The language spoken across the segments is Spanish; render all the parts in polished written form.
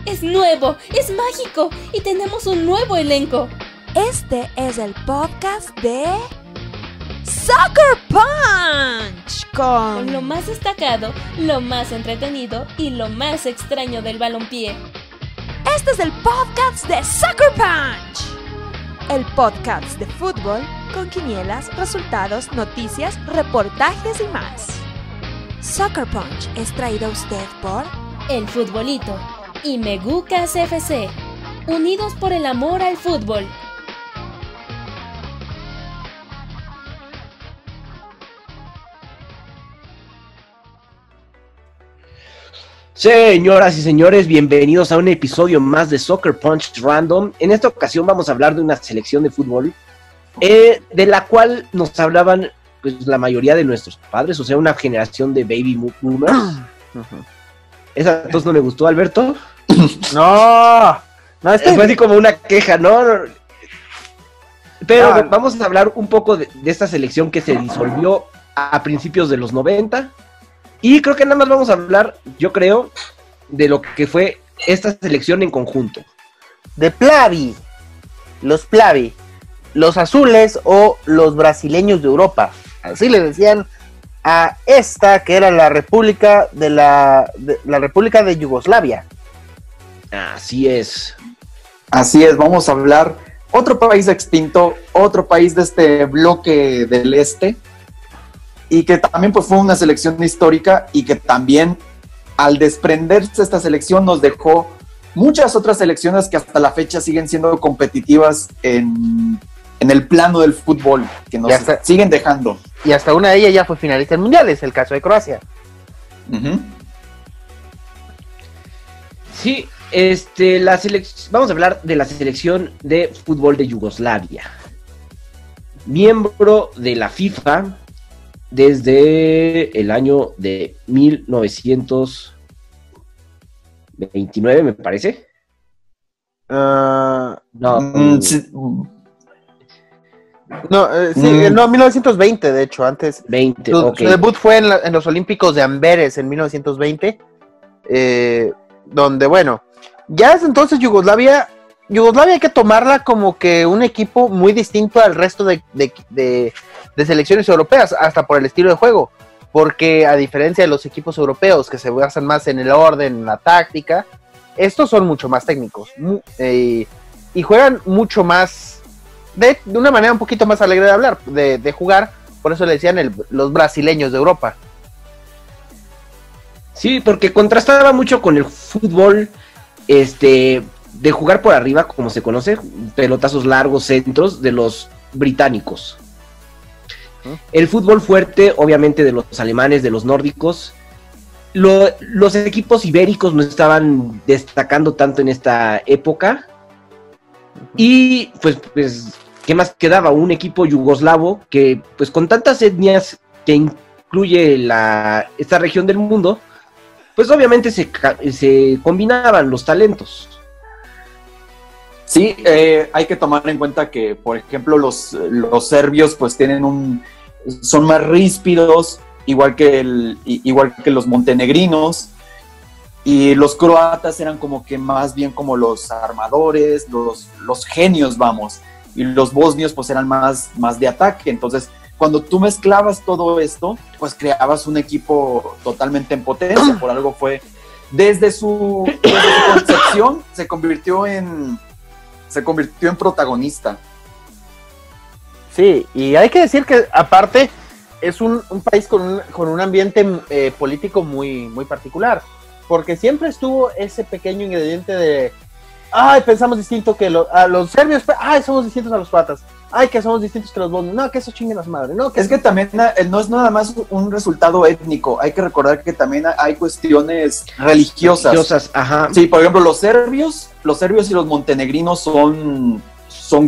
Es nuevo, es mágico y tenemos un nuevo elenco. Este es el podcast de Soccer Punch con lo más destacado, lo más entretenido y lo más extraño del balompié. Este es el podcast de Soccer Punch, el podcast de fútbol con quinielas, resultados, noticias, reportajes y más. Soccer Punch es traído a usted por El Futbolito y Megucas FC, unidos por el amor al fútbol. Señoras y señores, bienvenidos a un episodio más de Soccer Punch Random. En esta ocasión vamos a hablar de una selección de fútbol de la cual nos hablaban pues, la mayoría de nuestros padres, o sea, una generación de baby boomers. Esa entonces no me gustó, Alberto. No, fue así como una queja, ¿no? Pero vamos a hablar un poco de esta selección que se disolvió a principios de los 90. Y creo que nada más vamos a hablar, yo creo, de lo que fue esta selección en conjunto. De Plavi, los azules o los brasileños de Europa. Así le decían a esta que era la República de la República de Yugoslavia. Así es. Así es, vamos a hablar otro país extinto, otro país de este bloque del este, y que también pues fue una selección histórica y que también al desprenderse esta selección nos dejó muchas otras selecciones que hasta la fecha siguen siendo competitivas en el plano del fútbol, que nos siguen dejando. Y hasta una de ellas ya fue finalista en mundiales, el caso de Croacia. Uh-huh. Sí, vamos a hablar de la selección de fútbol de Yugoslavia. Miembro de la FIFA desde el año de 1929, me parece. Sí. No, 1920, de hecho, antes. 20, su debut fue en los Olímpicos de Amberes en 1920, donde, bueno, ya desde entonces Yugoslavia hay que tomarla como que un equipo muy distinto al resto de selecciones europeas, hasta por el estilo de juego, porque a diferencia de los equipos europeos que se basan más en el orden, en la táctica, estos son mucho más técnicos y juegan mucho más, de una manera un poquito más alegre de hablar, de jugar, por eso le decían los brasileños de Europa. Sí, porque contrastaba mucho con el fútbol de jugar por arriba, como se conoce, pelotazos largos, centros, de los británicos. El fútbol fuerte, obviamente, de los alemanes, de los nórdicos. Los equipos ibéricos no estaban destacando tanto en esta época. Y pues ¿qué más quedaba? Un equipo yugoslavo que, pues con tantas etnias que incluye esta región del mundo, pues obviamente se combinaban los talentos. Sí, hay que tomar en cuenta que, por ejemplo, los serbios pues son más ríspidos, igual que los montenegrinos, y los croatas eran como que más bien como los armadores, los genios, vamos, y los bosnios pues eran más de ataque. Entonces, cuando tú mezclabas todo esto, pues creabas un equipo totalmente en potencia. Por algo fue, desde su concepción, se convirtió en protagonista. Sí, y hay que decir que aparte es un país con un ambiente político muy, muy particular, porque siempre estuvo ese pequeño ingrediente de pensamos distinto que los serbios, somos distintos a los croatas, que somos distintos que los bosnios, no, que eso chinguen las madres, no, que es que también no es nada más un resultado étnico, hay que recordar que también hay cuestiones religiosas. Ajá. Sí, por ejemplo, los serbios y los montenegrinos son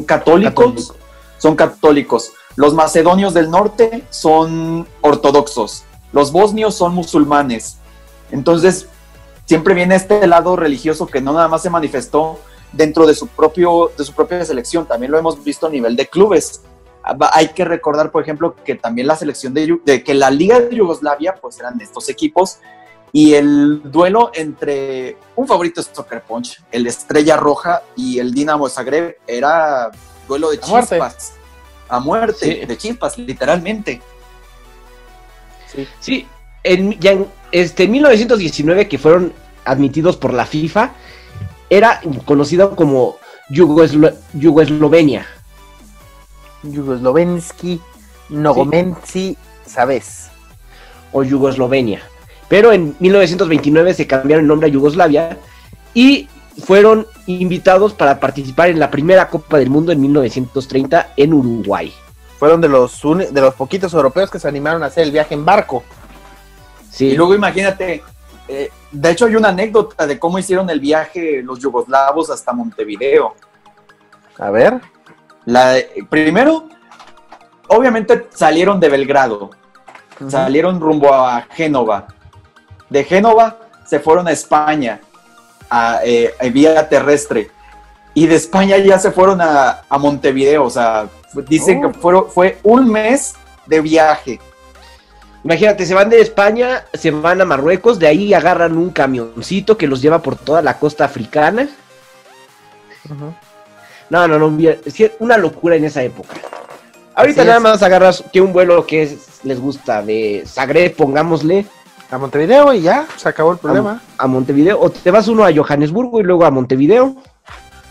católicos. Son católicos. Los macedonios del norte son ortodoxos. Los bosnios son musulmanes. Entonces, siempre viene este lado religioso que no nada más se manifestó dentro de su propia selección, también lo hemos visto a nivel de clubes. Hay que recordar, por ejemplo, que también la selección que la Liga de Yugoslavia, pues eran estos equipos, Y el duelo entre un favorito de Soccer Punch, el Estrella Roja y el Dinamo Zagreb, era duelo de chispas. A muerte, sí. De chispas, literalmente. Sí, en 1919, que fueron admitidos por la FIFA, era conocido como Yugoslovenia. Yugoslovensky, Nogomensi, ¿sabes? O Yugoslovenia. Pero en 1929 se cambiaron el nombre a Yugoslavia y fueron invitados para participar en la primera Copa del Mundo en 1930 en Uruguay. Fueron de los poquitos europeos que se animaron a hacer el viaje en barco. Sí. Y luego imagínate, de hecho hay una anécdota de cómo hicieron el viaje los yugoslavos hasta Montevideo. A ver. Primero, obviamente salieron de Belgrado, salieron rumbo a Génova. De Génova se fueron a España, a vía terrestre. Y de España ya se fueron a Montevideo. O sea, dicen que fue un mes de viaje. Imagínate, se van de España, se van a Marruecos, de ahí agarran un camioncito que los lleva por toda la costa africana. No, una locura en esa época. Ahorita nada más agarras que un vuelo que les gusta de Zagreb, pongámosle. A Montevideo y ya, se acabó el problema. A Montevideo, o te vas uno a Johannesburgo y luego a Montevideo.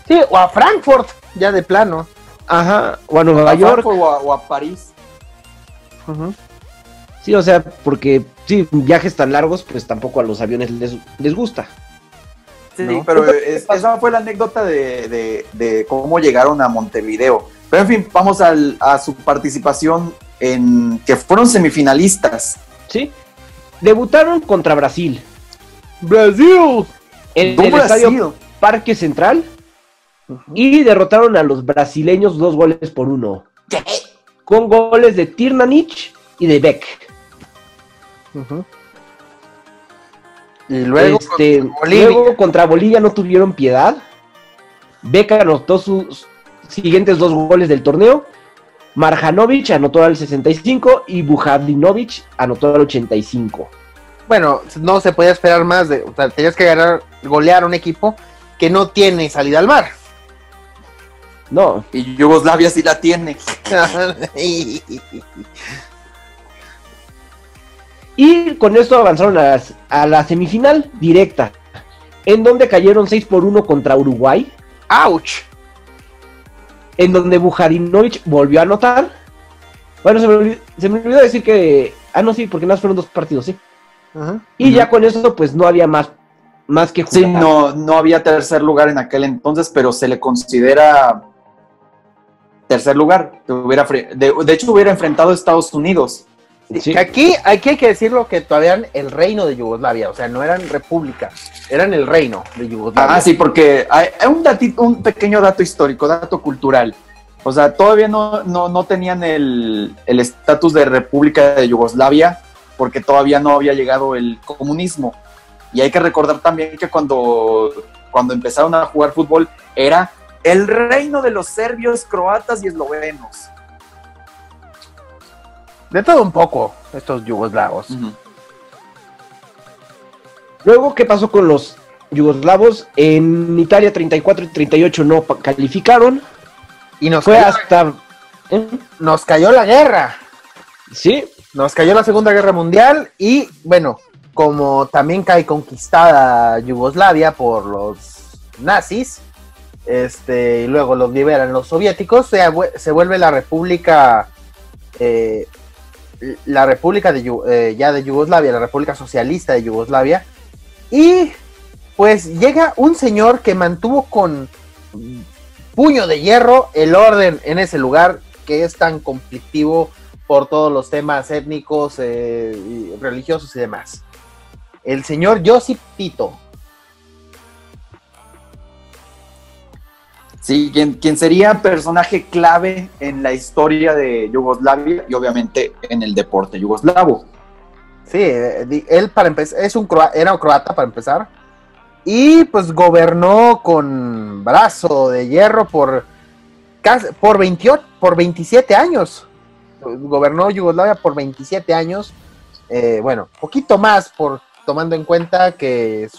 Sí, o a Frankfurt, ya de plano. Ajá, o a Nueva York. O a París. Sí, o sea, porque sí, viajes tan largos, pues tampoco a los aviones les gusta. Sí, ¿no? Pero esa fue la anécdota de cómo llegaron a Montevideo. Pero en fin, vamos a su participación en que fueron semifinalistas. Sí, debutaron contra Brasil. ¡Brasil! En el estadio Parque Central. Y derrotaron a los brasileños 2-1. ¿Qué? Con goles de Tirnanic y de Beck. Y luego, contra Bolivia no tuvieron piedad. Beck anotó sus siguientes 2 goles del torneo. Marjanovic anotó al 65 y Bujadinovic anotó al 85. Bueno, no se podía esperar más. O sea, tenías que golear a un equipo que no tiene salida al mar. No. Y Yugoslavia sí la tiene. Y con esto avanzaron a la semifinal directa, en donde cayeron 6-1 contra Uruguay. ¡Auch! En donde Bujadinovic volvió a anotar. Bueno, se me olvidó decir que... no, sí, porque no fueron 2 partidos, sí. Y ya con eso, pues no había más que jugar. Sí, no había tercer lugar en aquel entonces, pero se le considera tercer lugar. De hecho, hubiera enfrentado a Estados Unidos. Sí. Aquí hay que decirlo que todavía eran el reino de Yugoslavia, o sea, no eran república, eran el reino de Yugoslavia. Sí, porque hay un pequeño dato histórico, dato cultural. O sea, todavía no tenían el estatus de república de Yugoslavia, porque todavía no había llegado el comunismo. Y hay que recordar también que cuando empezaron a jugar fútbol, era el reino de los serbios, croatas y eslovenos. De todo un poco, estos yugoslavos. Luego, ¿qué pasó con los yugoslavos? En Italia 34 y 38 no calificaron. Y nos cayó la guerra. Sí. Nos cayó la Segunda Guerra Mundial y, bueno, como también cae conquistada Yugoslavia por los nazis, y luego los liberan los soviéticos, se vuelve la república... la República de Yugoslavia, la República Socialista de Yugoslavia, y pues llega un señor que mantuvo con puño de hierro el orden en ese lugar que es tan conflictivo por todos los temas étnicos, y religiosos y demás. El señor Josip Tito. Sí, quien sería personaje clave en la historia de Yugoslavia y obviamente en el deporte yugoslavo. Sí, él para empezar era un croata para empezar y pues gobernó con brazo de hierro por 27 años. Gobernó Yugoslavia por 27 años, bueno, poquito más por tomando en cuenta que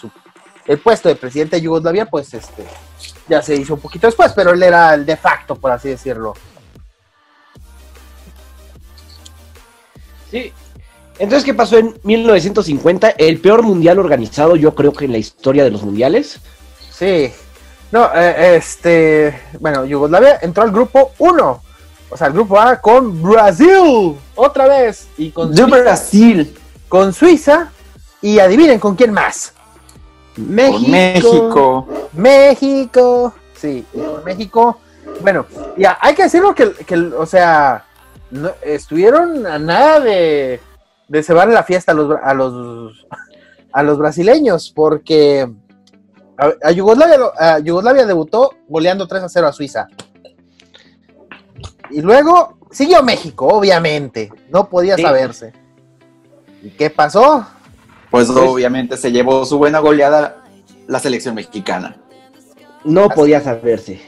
el puesto de presidente de Yugoslavia, pues ya se hizo un poquito después, pero él era el de facto, por así decirlo. Sí. Entonces, ¿qué pasó en 1950? El peor mundial organizado, yo creo que en la historia de los mundiales. Sí. No, bueno, Yugoslavia entró al grupo 1. O sea, el grupo A con Brasil. Otra vez. Y con Suiza, Brasil. Con Suiza. Y adivinen con quién más. México. México. Sí, y con México. Bueno, ya, hay que decirlo que o sea, no, estuvieron a nada de cebar la fiesta a los brasileños, porque a Yugoslavia debutó goleando 3-0 a Suiza. Y luego siguió México, obviamente. No podía saberse. ¿Y qué pasó? Pues obviamente se llevó su buena goleada la selección mexicana. No podía saberse.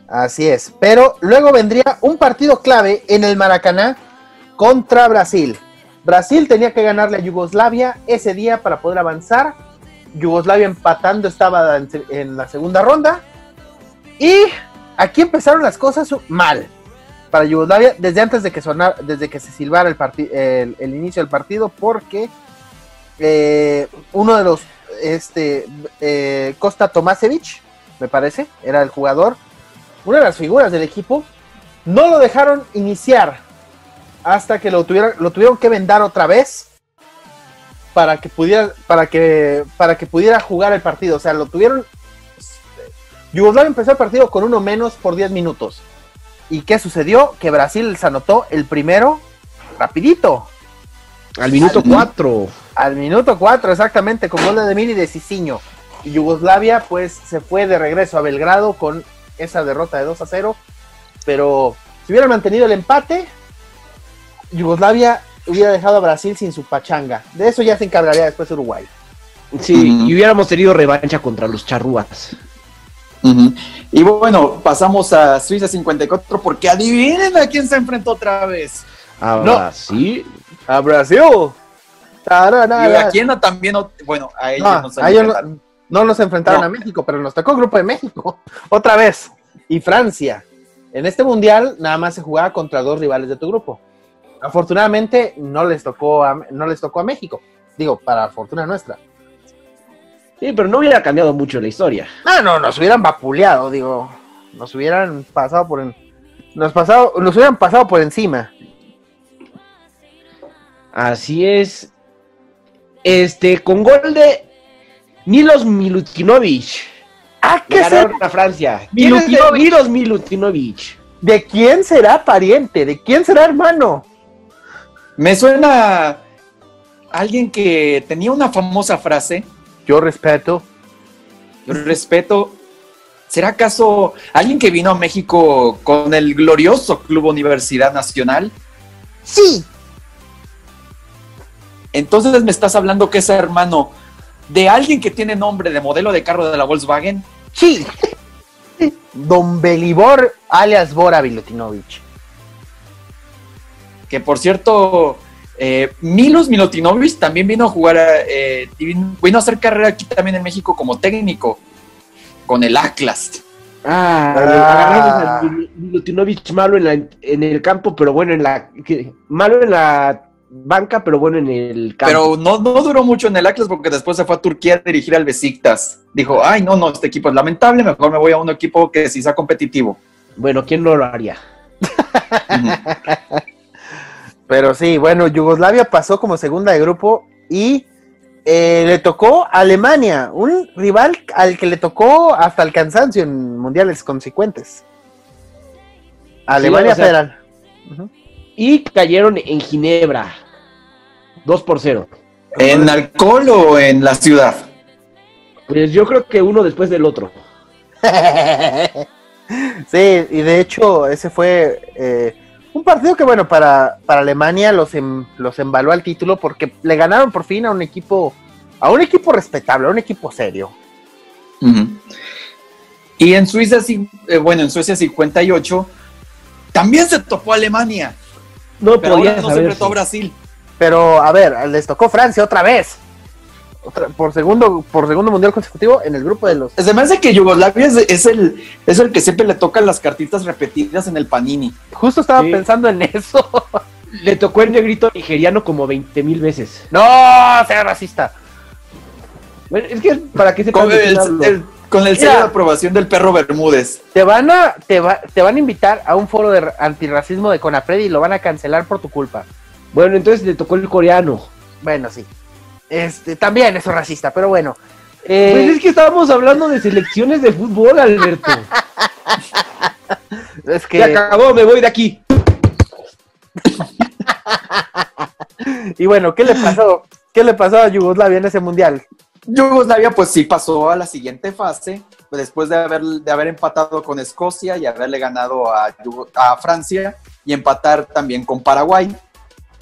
Así es. Pero luego vendría un partido clave en el Maracaná contra Brasil. Brasil tenía que ganarle a Yugoslavia ese día para poder avanzar. Yugoslavia empatando estaba en la segunda ronda. Y aquí empezaron las cosas mal para Yugoslavia desde antes de que se silbara el inicio del partido, porque uno de los Kosta Tomasevic, me parece, era el jugador, una de las figuras del equipo, no lo dejaron iniciar hasta que lo tuvieron que vendar otra vez para que pudiera jugar el partido. O sea, Yugoslavia empezó el partido con uno menos por 10 minutos. ¿Y qué sucedió? Que Brasil se anotó el primero rapidito. Al minuto 4. Al minuto 4, exactamente, con gol de Demir y de Cicinho. Y Yugoslavia, pues, se fue de regreso a Belgrado con esa derrota de 2-0. Pero si hubieran mantenido el empate, Yugoslavia hubiera dejado a Brasil sin su pachanga. De eso ya se encargaría después Uruguay. Sí, y hubiéramos tenido revancha contra los charrúas. Y bueno, pasamos a Suiza 54, porque adivinen a quién se enfrentó otra vez. A Brasil. A Brasil. Y a quién también, bueno, a ellos no nos enfrentaron a México, pero nos tocó el grupo de México otra vez. Y Francia. En este mundial nada más se jugaba contra 2 rivales de tu grupo. Afortunadamente no les tocó a México. Digo, para fortuna nuestra. Sí, pero no hubiera cambiado mucho la historia. No, nos hubieran vapuleado, digo. Nos hubieran pasado nos hubieran pasado por encima. Así es. Con gol de Milos Milutinovic. ¿Qué ganaron a Francia? ¿Quién es Milos Milutinovic? ¿De quién será pariente? ¿De quién será hermano? Me suena a alguien que tenía una famosa frase. Yo respeto. ¿Será acaso alguien que vino a México con el glorioso Club Universidad Nacional? Sí. Entonces me estás hablando que es hermano de alguien que tiene nombre de modelo de carro de la Volkswagen. Sí. Don Belibor alias Bora Milutinovic. Que por cierto, Milos Milutinovic también vino a jugar, vino a hacer carrera aquí también en México como técnico, con el Atlas. Agarramos a Milutinovic malo en el campo, pero bueno, malo en la banca, pero bueno en el campo. Pero no duró mucho en el Atlas, porque después se fue a Turquía a dirigir al Besiktas. Dijo, no, este equipo es lamentable, mejor me voy a un equipo que sí sea competitivo. Bueno, ¿quién no lo haría? Pero sí, bueno, Yugoslavia pasó como segunda de grupo y le tocó a Alemania, un rival al que le tocó hasta el cansancio en mundiales consecuentes. Alemania Federal. Y cayeron en Ginebra, 2-0. ¿En alcohol o en la ciudad? Pues yo creo que uno después del otro. Sí, y de hecho ese fue un partido que, bueno, para Alemania los embaló al título, porque le ganaron por fin a un equipo respetable, a un equipo serio. Y en Suiza, en Suecia 58 también se topó a Alemania. No pero podía ahora no se enfrentó a Brasil. Pero, a ver, les tocó Francia otra vez. por segundo mundial consecutivo en el grupo de los... Se me hace que Yugoslavia es el que siempre le tocan las cartitas repetidas en el Panini. Justo estaba Sí. pensando en eso. Le tocó el negrito nigeriano como 20,000 veces. No, sea racista. Bueno, es que para que se Con el sello Mira. de aprobación del perro Bermúdez. Te van a invitar a un foro de antirracismo de Conapred y lo van a cancelar por tu culpa. Bueno, entonces le tocó el coreano. Bueno, sí. También eso es racista, pero bueno. Pues es que estábamos hablando de selecciones de fútbol, Alberto. Es Se que... acabó, me voy de aquí. Y bueno, ¿qué le pasó? ¿Qué le pasó a Yugoslavia en ese mundial? Yugoslavia pues sí pasó a la siguiente fase, después de haber empatado con Escocia y haberle ganado a Francia y empatar también con Paraguay,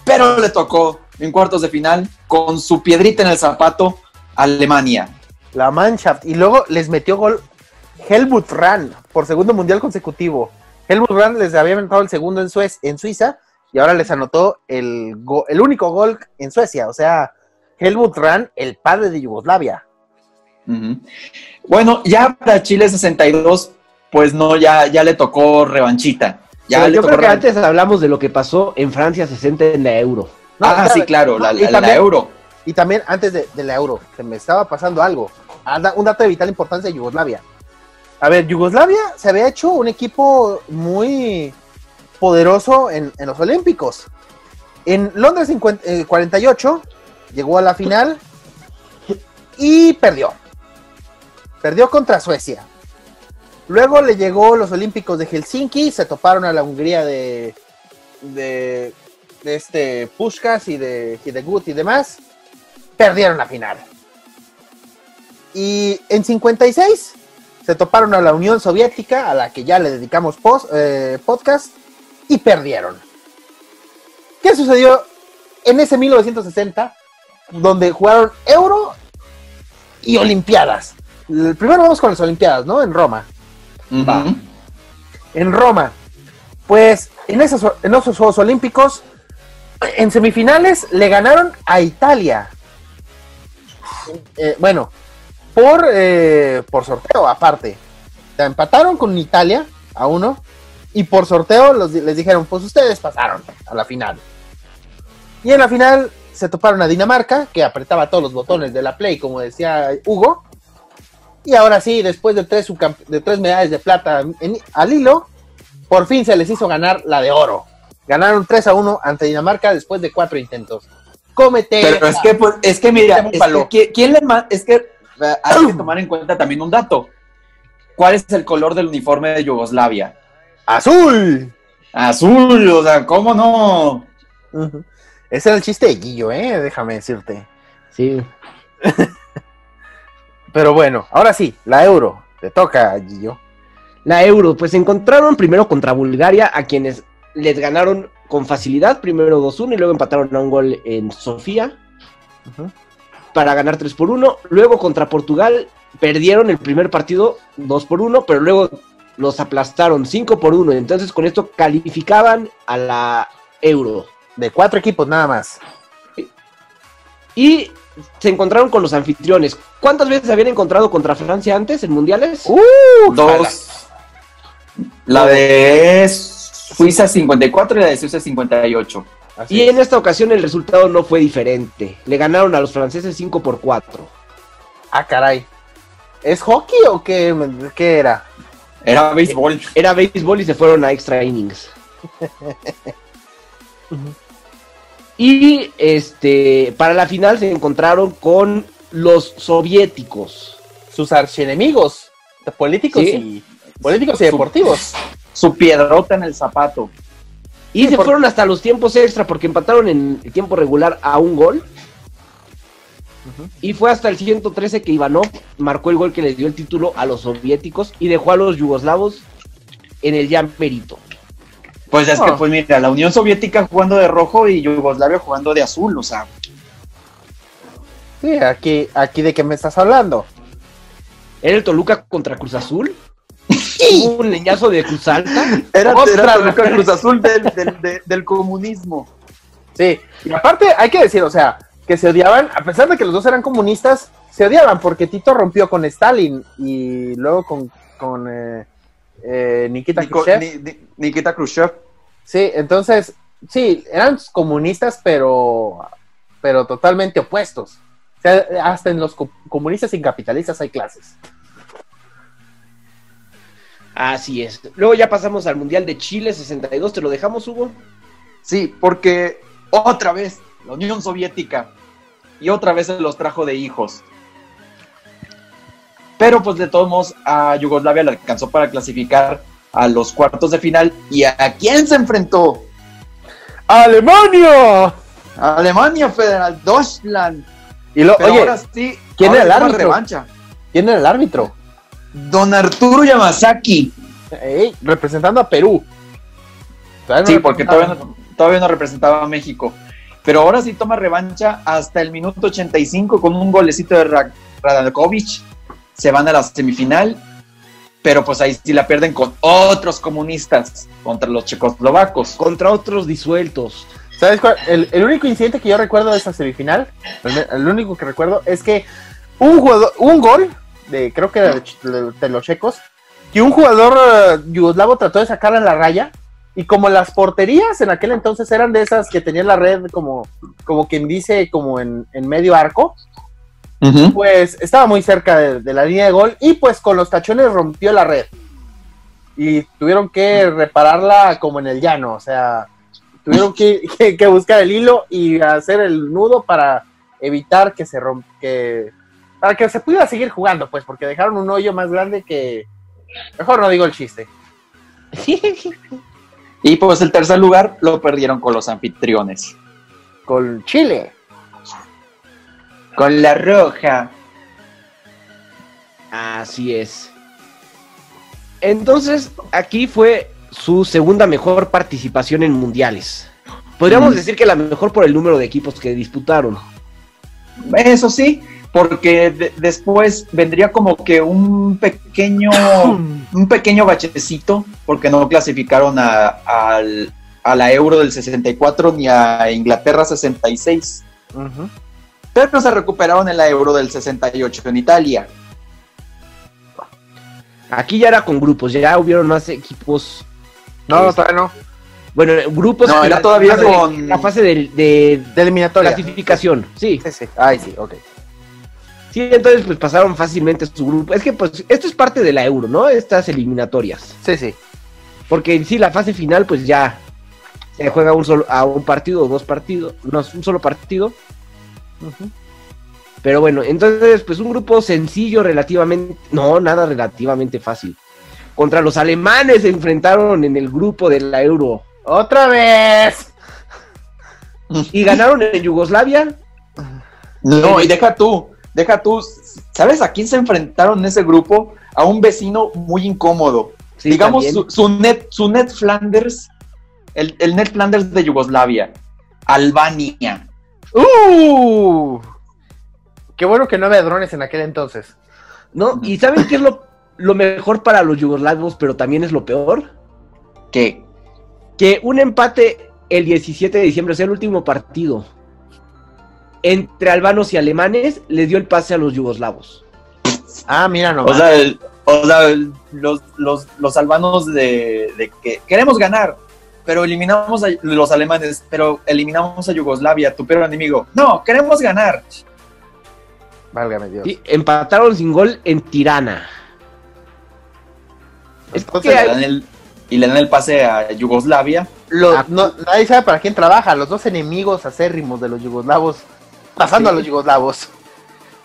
pero le tocó en cuartos de final con su piedrita en el zapato a Alemania. La Mannschaft. Y luego les metió gol Helmut Rahn por segundo mundial consecutivo. Helmut Rahn les había anotado el segundo en Suiza y ahora les anotó el único gol en Suecia. O sea, Helmut Rahn, el padre de Yugoslavia. Uh-huh. Bueno, ya para Chile 62, pues no, ya le tocó revanchita. Pero yo creo que antes hablamos de lo que pasó en Francia 60 en la Euro. No, sí, claro, la también, Euro. Y también antes de la Euro, se me estaba pasando algo. Un dato de vital importancia de Yugoslavia. A ver, Yugoslavia se había hecho un equipo muy poderoso en los Olímpicos. En Londres 48 llegó a la final y perdió. Perdió contra Suecia. Luego le llegó los Olímpicos de Helsinki, se toparon a la Hungría de Puskás y de Hidegkut y demás. Perdieron la final. Y en 56 se toparon a la Unión Soviética, a la que ya le dedicamos podcast, y perdieron. ¿Qué sucedió en ese 1960? Donde jugaron Euro y Olimpiadas. Primero vamos con las Olimpiadas, ¿no? En Roma. Uh-huh. Va. En Roma. Pues en esos Juegos Olímpicos, en semifinales le ganaron a Italia. Bueno, por sorteo aparte. O sea, empataron con Italia a 1 y por sorteo les dijeron, pues ustedes pasaron a la final. Y en la final se toparon a Dinamarca, que apretaba todos los botones de la Play, como decía Hugo. Y ahora sí, después de tres medallas de plata al hilo, por fin se les hizo ganar la de oro. Ganaron 3-1 ante Dinamarca después de 4 intentos. Cómete. Pero es que mira, hay que tomar en cuenta también un dato. ¿Cuál es el color del uniforme de Yugoslavia? ¡Azul! Azul, o sea, ¿cómo no? Uh-huh. Ese era el chiste de Guillo, déjame decirte. Sí. Pero bueno, ahora sí, la Euro. Te toca, Guillo. La Euro, pues se encontraron primero contra Bulgaria, a quienes les ganaron con facilidad, primero 2-1 y luego empataron a un gol en Sofía, uh-huh, para ganar 3-1. Luego contra Portugal perdieron el primer partido 2-1, pero luego los aplastaron 5-1. Entonces con esto calificaban a la Euro. De 4 equipos nada más. Y se encontraron con los anfitriones. ¿Cuántas veces habían encontrado contra Francia antes en mundiales? 2. La de Suiza 54 y la de Suiza 58. Y en esta ocasión el resultado no fue diferente. Le ganaron a los franceses 5-4. Ah, caray. ¿Es hockey o qué era? Era béisbol. Era béisbol y se fueron a extra innings. Y para la final se encontraron con los soviéticos. Sus archienemigos políticos, ¿sí? Políticos y deportivos. Su piedrota en el zapato. Y se fueron hasta los tiempos extra porque empataron en el tiempo regular a un gol. Uh-huh. Y fue hasta el 113 que Ivanov marcó el gol que les dio el título a los soviéticos y dejó a los yugoslavos en el ya merito. Pues es que, pues mira, la Unión Soviética jugando de rojo y Yugoslavia jugando de azul, o sea. Sí, aquí de qué me estás hablando. ¿Era el Toluca contra Cruz Azul? ¿Hubo un leñazo de Cruz Alta? Era Toluca Cruz Azul del comunismo. Sí, y aparte hay que decir, o sea, que se odiaban, a pesar de que los dos eran comunistas, se odiaban porque Tito rompió con Stalin y luego con Nikita Khrushchev. Nikita Khrushchev. Sí, entonces, sí, eran comunistas, pero totalmente opuestos. O sea, hasta en los comunistas y capitalistas hay clases. Así es. Luego ya pasamos al Mundial de Chile 62. ¿Te lo dejamos, Hugo? Sí, porque otra vez la Unión Soviética y otra vez se los trajo de hijos. Pero pues de todos modos a Yugoslavia le alcanzó para clasificar a los cuartos de final. ¿Y a quién se enfrentó? ¡Alemania! Alemania Federal, Deutschland. Y oye, ahora sí, ¿quién era el árbitro? Revancha. ¿Quién era el árbitro? Don Arturo Yamazaki. Representando a Perú. Sí, porque todavía no representaba a México. Pero ahora sí toma revancha hasta el minuto 85 con un golecito de Radakovic. Se van a la semifinal, pero pues ahí sí la pierden con otros comunistas contra los checoslovacos. Contra otros disueltos. ¿Sabes cuál? El único incidente que yo recuerdo de esa semifinal, el único que recuerdo es que un gol, creo que era de los checos, que un jugador yugoslavo trató de sacar a la raya, y como las porterías en aquel entonces eran de esas que tenían la red como quien dice, como en medio arco, uh-huh, pues estaba muy cerca de la línea de gol, y pues con los tachones rompió la red, y tuvieron que repararla como en el llano, o sea, tuvieron que buscar el hilo y hacer el nudo para evitar que se para que se pudiera seguir jugando, pues, porque dejaron un hoyo más grande que... Mejor no digo el chiste. Y pues el tercer lugar lo perdieron con los anfitriones. Con Chile. Con la Roja. Así es. Entonces, aquí fue su segunda mejor participación en mundiales. Podríamos decir que la mejor por el número de equipos que disputaron. Eso sí, porque después vendría como que un pequeño bachecito, porque no clasificaron a la Euro del 64 ni a Inglaterra 66. Uh-huh. Pero se recuperaron en la Euro del 68 en Italia. Aquí ya era con grupos, ya hubieron más equipos. No, todavía no. Bueno, grupos. No, era todavía con la fase de eliminatoria. Clasificación, sí. Sí. Ay, sí, ok. Sí, entonces pues pasaron fácilmente su grupo. Es que pues esto es parte de la Euro, ¿no? Estas eliminatorias. Sí. Porque en sí la fase final pues ya se juega un partido o dos partidos, no, un solo partido. Uh-huh. Pero bueno, entonces pues un grupo sencillo relativamente, no, nada relativamente fácil. Contra los alemanes se enfrentaron en el grupo de la Euro. ¡Otra vez! Y ganaron en Yugoslavia. No, y deja tú, ¿sabes a quién se enfrentaron en ese grupo? A un vecino muy incómodo. Sí, digamos su Ned Flanders, el Ned Flanders de Yugoslavia, Albania. Qué bueno que no había drones en aquel entonces. No, ¿y saben qué es lo mejor para los yugoslavos, pero también es lo peor? ¿Qué? Que un empate el 17 de diciembre, o sea, el último partido, entre albanos y alemanes, les dio el pase a los yugoslavos. Ah, mira nomás. O sea, los albanos de que queremos ganar, pero eliminamos a los alemanes, pero eliminamos a Yugoslavia, tu peor enemigo. No, queremos ganar. Válgame Dios. Sí, empataron sin gol en Tirana. Entonces le dan el pase a Yugoslavia. Nadie sabe para quién trabaja. Los dos enemigos acérrimos de los yugoslavos, pasando a los yugoslavos.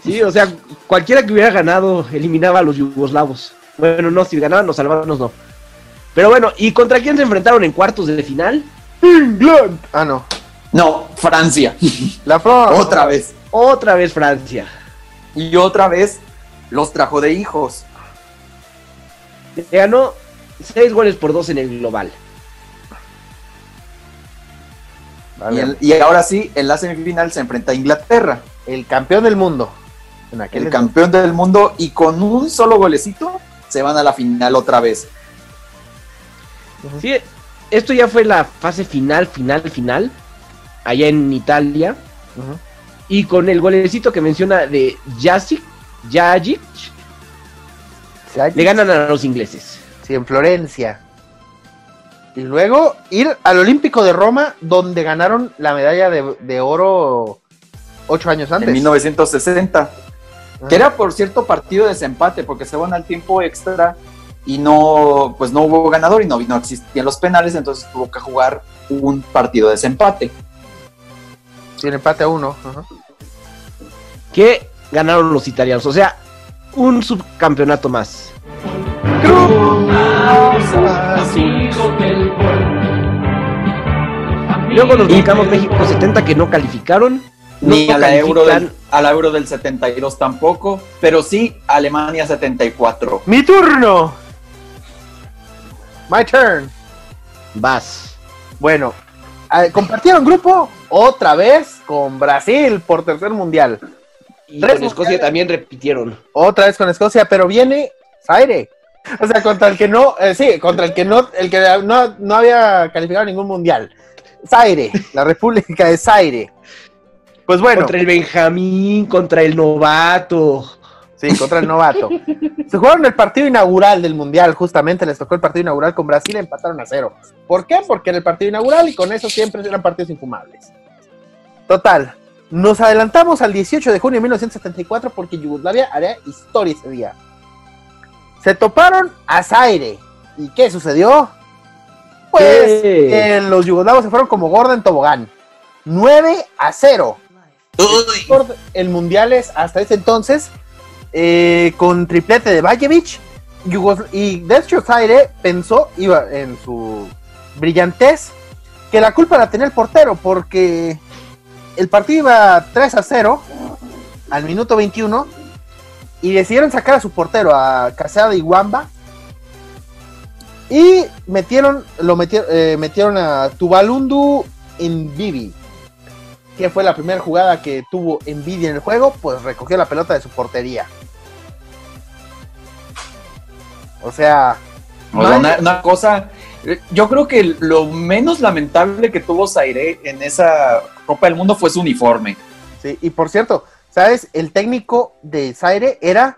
Sí, o sea, cualquiera que hubiera ganado eliminaba a los yugoslavos. Bueno, no, si ganaban los albanos no. Pero bueno, ¿y contra quién se enfrentaron en cuartos de final? England. Ah, no. No, Francia. La Francia. Otra vez. Otra vez Francia. Y otra vez los trajo de hijos. Ganó 6-2 en el global. Vale. Y ahora sí, en la semifinal se enfrenta a Inglaterra. El campeón del mundo. Campeón del mundo, y con un solo golecito se van a la final otra vez. Sí, esto ya fue la fase final, allá en Italia. Y con el golecito que menciona de Jajic, le ganan a los ingleses. Sí, en Florencia. Y luego ir al Olímpico de Roma, donde ganaron la medalla de oro 8 años antes. En 1960. Que era, por cierto, partido de desempate, porque se van al tiempo extra y no hubo ganador y no existían los penales, entonces tuvo que jugar un partido de desempate. Sí, un empate a 1. Que ganaron los italianos, o sea, un subcampeonato más. Luego nos brincamos México 70 que no calificaron. Ni no a la Euro del 72 tampoco, pero sí Alemania 74. ¡Mi turno! My turn. Vas. Bueno, compartieron grupo otra vez con Brasil por tercer mundial. Y con Escocia también repitieron. Otra vez con Escocia, pero viene Zaire. O sea, contra el que no, contra el que no había calificado ningún mundial. Zaire, la República de Zaire. Pues bueno. Contra el Benjamín, contra el novato. Sí, contra el novato. Se jugaron el partido inaugural del mundial, justamente les tocó el partido inaugural con Brasil, empataron a 0. ¿Por qué? Porque era el partido inaugural y con eso siempre eran partidos infumables. Total, nos adelantamos al 18 de junio de 1974 porque Yugoslavia haría historia ese día. Se toparon a Zaire. ¿Y qué sucedió? Pues que los yugoslavos se fueron como gorda en tobogán. 9-0. El mundial es hasta ese entonces con triplete de Bajevic y de hecho Zaire pensó, iba en su brillantez, que la culpa la tenía el portero porque el partido iba 3-0 al minuto 21 y decidieron sacar a su portero, a Casada y Wamba, y metieron a Tuvalundu Envivi, que fue la primera jugada que tuvo Envidia en el juego, pues recogió la pelota de su portería. O sea, una cosa, yo creo que lo menos lamentable que tuvo Zaire en esa Copa del Mundo fue su uniforme. Sí, y por cierto, ¿sabes? El técnico de Zaire era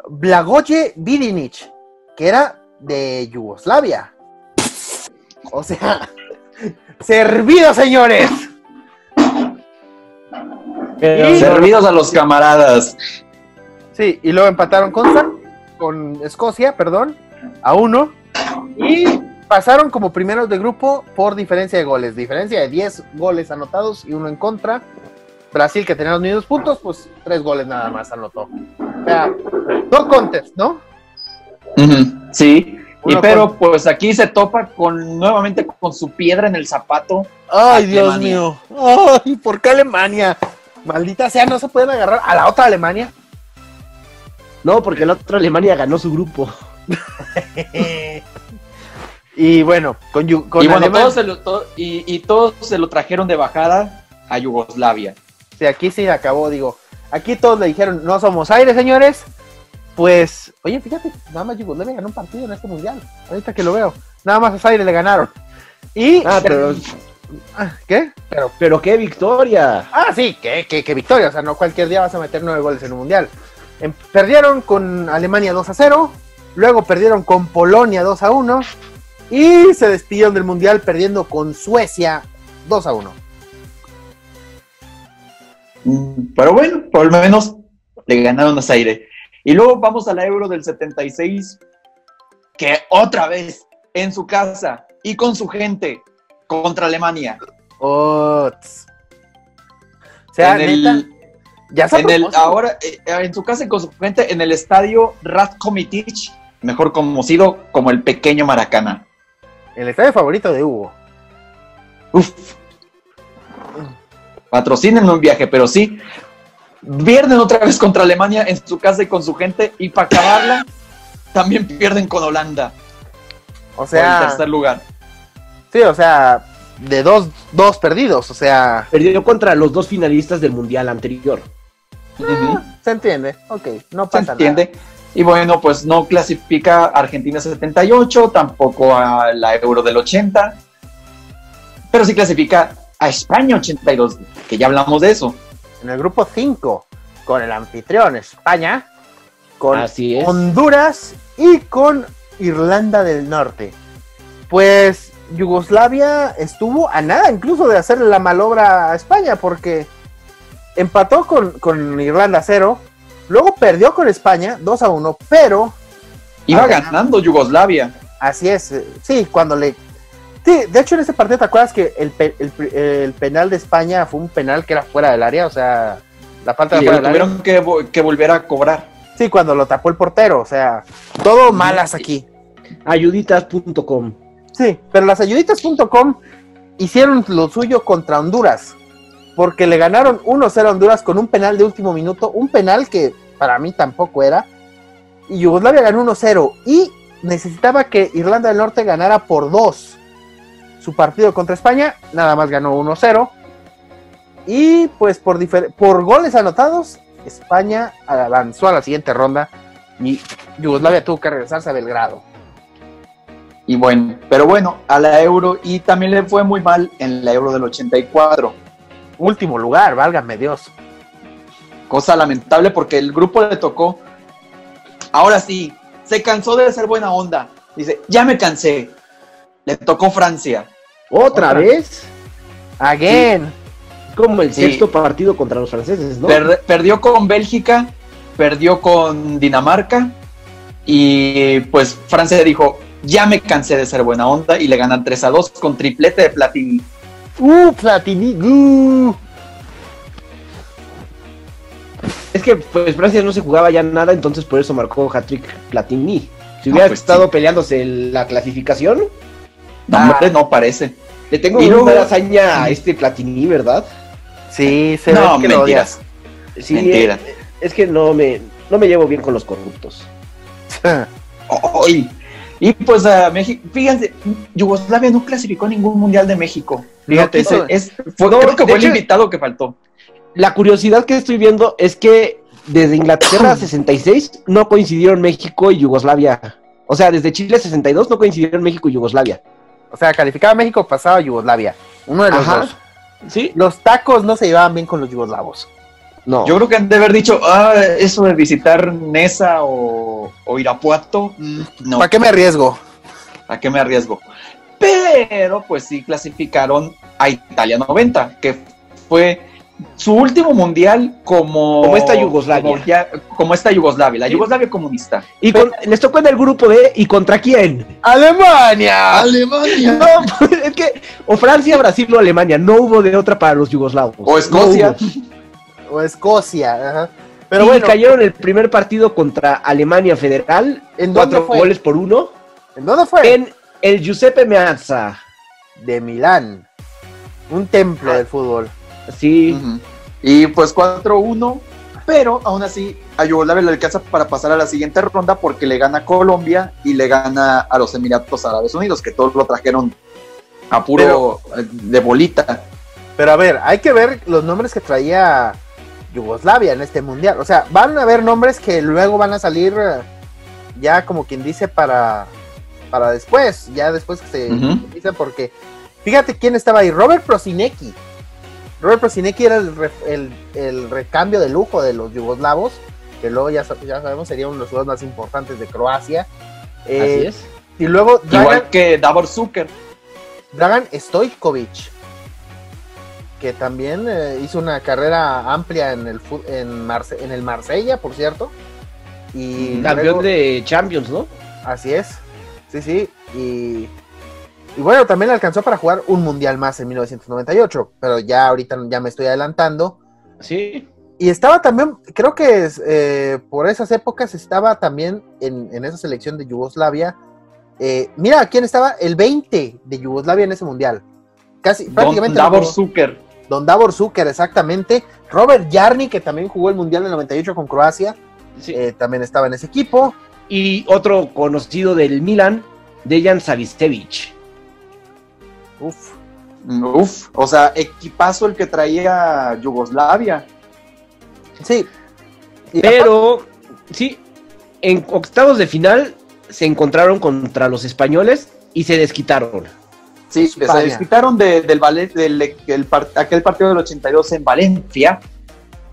Blagoje Vidinic, que era de Yugoslavia. O sea, servido, señores. Servidos a los camaradas. Sí, y luego empataron con Escocia, a 1. Y pasaron como primeros de grupo por diferencia de goles. Diferencia de 10 goles anotados y 1 en contra. Brasil, que tenía los mismos puntos, pues 3 goles nada más anotó. O sea, no contest, ¿no? Sí. Pero pues aquí se topa nuevamente con su piedra en el zapato. Ay, Dios mío. Ay, ¿por qué Alemania? Maldita sea, no se pueden agarrar a la otra Alemania. No, porque la otra Alemania ganó su grupo. Y bueno, todos se lo trajeron de bajada a Yugoslavia. Sí, aquí sí acabó, digo. Aquí todos le dijeron, no somos aire, señores. Pues, oye, fíjate, nada más Yugoslavia ganó un partido en este mundial. Ahorita que lo veo. Nada más a Zaire le ganaron. Y... ¿Qué? Pero qué victoria. Sí, qué victoria. O sea, no cualquier día vas a meter 9 goles en un mundial. Perdieron con Alemania 2-0. Luego perdieron con Polonia 2-1. Y se despidieron del mundial perdiendo con Suecia 2-1. Pero bueno, por lo menos le ganaron a Zaire. Y luego vamos a la Euro del 76, que otra vez en su casa y con su gente contra Alemania. O sea, ya ahora en su casa y con su gente en el estadio Ratko Mladić, mejor conocido como el pequeño Maracaná. El estadio favorito de Hugo. Patrocínenme un viaje, pero sí. Pierden otra vez contra Alemania en su casa y con su gente, y para acabarla también pierden con Holanda. O sea, por el tercer lugar. Sí, o sea, de dos perdidos, o sea, perdió contra los 2 finalistas del mundial anterior. Se entiende, ok, no pasa nada. Se entiende. Y bueno, pues no clasifica a Argentina 78, tampoco a la Euro del 80, pero sí clasifica a España 82, que ya hablamos de eso. en el grupo 5, con el anfitrión España, con Así es. Honduras y con Irlanda del Norte. Pues Yugoslavia estuvo a nada incluso de hacerle la malobra a España, porque empató con Irlanda 0, luego perdió con España 2-1, pero Iba ganando Yugoslavia. así es, sí, Sí, de hecho en ese partido, ¿te acuerdas que el penal de España fue un penal que era fuera del área? O sea, la falta de Y fuera lo del área. tuvieron que volver a cobrar. Sí, cuando lo tapó el portero, o sea, todo malas aquí. Ayuditas.com. Sí, pero las ayuditas.com hicieron lo suyo contra Honduras, porque le ganaron 1-0 a Honduras con un penal de último minuto, un penal que para mí tampoco era, y Yugoslavia ganó 1-0, y necesitaba que Irlanda del Norte ganara por 2 su partido contra España, nada más ganó 1-0, y pues por goles anotados, España avanzó a la siguiente ronda, y Yugoslavia tuvo que regresarse a Belgrado. Y bueno, pero bueno, a la Euro, y también le fue muy mal en la Euro del 84. Último lugar, válgame Dios. Cosa lamentable porque el grupo le tocó. Ahora sí, se cansó de ser buena onda. Dice, ya me cansé. Le tocó Francia. ¿Otra vez? Again. Como el Sí. sexto partido contra los franceses, ¿no? Perdió con Bélgica, perdió con Dinamarca, y pues Francia dijo, ya me cansé de ser buena onda, y le ganan 3-2 con triplete de Platini. Platini. Es que pues Francia no se jugaba ya nada, entonces por eso marcó hat-trick Platini. Si hubiera pues estado sí. peleándose la clasificación, No, hombre, no parece. le tengo Y una luego- hazaña a este Platini, ¿verdad? Sí, se No, ve que lo odias. mentiras. Sí, Mentira. es que no me llevo bien con los corruptos. ¡Ay! Y pues a México, fíjense, Yugoslavia no clasificó ningún mundial de México. Fíjate, No, no, creo que de fue el hecho- invitado que faltó. La curiosidad que estoy viendo es que desde Inglaterra 66 no coincidieron México y Yugoslavia. O sea, desde Chile 62 no coincidieron México y Yugoslavia. O sea, calificaba México, pasaba a Yugoslavia. Uno de los Ajá. dos. ¿Sí? Los tacos no se llevaban bien con los yugoslavos. No. Yo creo que han de haber dicho, eso de visitar Nesa o Irapuato, no, ¿Para qué me arriesgo? ¿a qué me arriesgo? Pero pues sí clasificaron a Italia 90, que fue su último mundial como esta Yugoslavia. como esta Yugoslavia, la Sí. Yugoslavia comunista. Y les tocó en el grupo D, ¿y contra quién? ¡Alemania! Alemania. No, pues, es que o Francia, Brasil o Alemania, no hubo de otra para los yugoslavos. O Escocia. No hubo. O Escocia. Ajá. Pero Y bueno, cayeron el primer partido contra Alemania Federal, ¿En dónde 4 fue? goles por 1, ¿en dónde fue? en el Giuseppe Meazza. De Milán. Un templo del fútbol. Sí, Ujú. Y pues 4-1, pero aún así a Yugoslavia le alcanza para pasar a la siguiente ronda porque le gana a Colombia y le gana a los Emiratos Árabes Unidos, que todos lo trajeron a puro de bolita. Pero a ver, hay que ver los nombres que traía Yugoslavia en este mundial. O sea, van a haber nombres que luego van a salir ya como quien dice para después. Ya después que se Ujú. dicen porque... Fíjate quién estaba ahí. Robert Prosinecki. Robert Prosinecki era el recambio de lujo de los yugoslavos. Que luego ya sabemos sería uno de los jugadores más importantes de Croacia. así es. Y luego Igual que Davor Zucker. Dragan Stojkovic, que también hizo una carrera amplia en el Marsella, por cierto. Y Campeón luego- de Champions, ¿no? Así es, sí. Y bueno, también le alcanzó para jugar un mundial más en 1998, pero ya ahorita ya me estoy adelantando. Sí. Y estaba también, creo que por esas épocas estaba también en esa selección de Yugoslavia. Mira, ¿quién estaba? El 20 de Yugoslavia en ese mundial. Casi, prácticamente. Davor Zucker. Don Davor Zucker, exactamente. Robert Jarni, que también jugó el mundial del 98 con Croacia, Sí. también estaba en ese equipo. Y otro conocido del Milan, Dejan Savicevic. Uf, o sea, equipazo el que traía Yugoslavia. Sí. Y Pero, sí, en octavos de final se encontraron contra los españoles y se desquitaron. Sí, se España. desquitaron aquel partido del 82 en Valencia.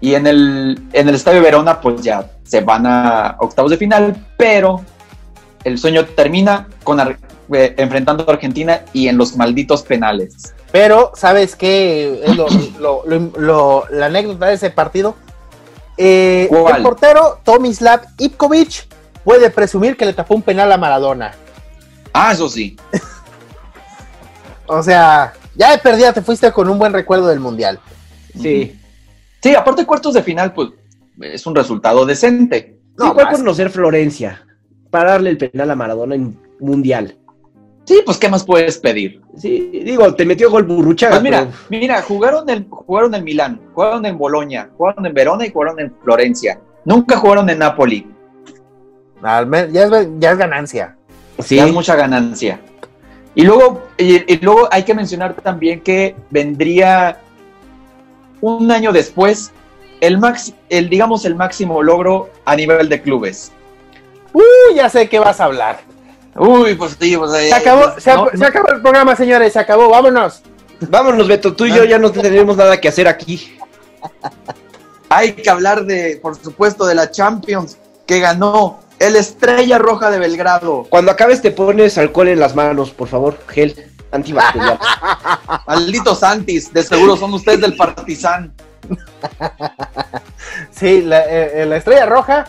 Y en el Estadio Verona, pues ya se van a octavos de final, pero el sueño termina enfrentando a Argentina y en los malditos penales. Pero, ¿sabes qué es la anécdota de ese partido? El portero Tomislav Ivković puede presumir que le tapó un penal a Maradona. Ah, eso sí. O sea, ya de perdida te fuiste con un buen recuerdo del Mundial. Sí. Sí, aparte cuartos de final, pues es un resultado decente. No, igual conocer Florencia para darle el penal a Maradona en Mundial. Sí, pues ¿qué más puedes pedir? Sí, digo, te metió gol Burruchaga. Pues mira, jugaron en Milán, jugaron en Bolonia, jugaron en Verona y jugaron en Florencia. Nunca jugaron en Napoli. Ya es ganancia. Sí. Ya es mucha ganancia. Y luego hay que mencionar también que vendría un año después el máximo logro a nivel de clubes. Ya sé qué vas a hablar. Uy, pues sí, pues se acabó el programa, señores, se acabó, vámonos. Vámonos, Beto, tú y yo ya no tenemos nada que hacer aquí. Hay que hablar por supuesto, de la Champions que ganó el Estrella Roja de Belgrado. Cuando acabes te pones alcohol en las manos, por favor, gel antibacterial. Malditos Santis, de seguro son ustedes del Partizan. Sí, la Estrella Roja.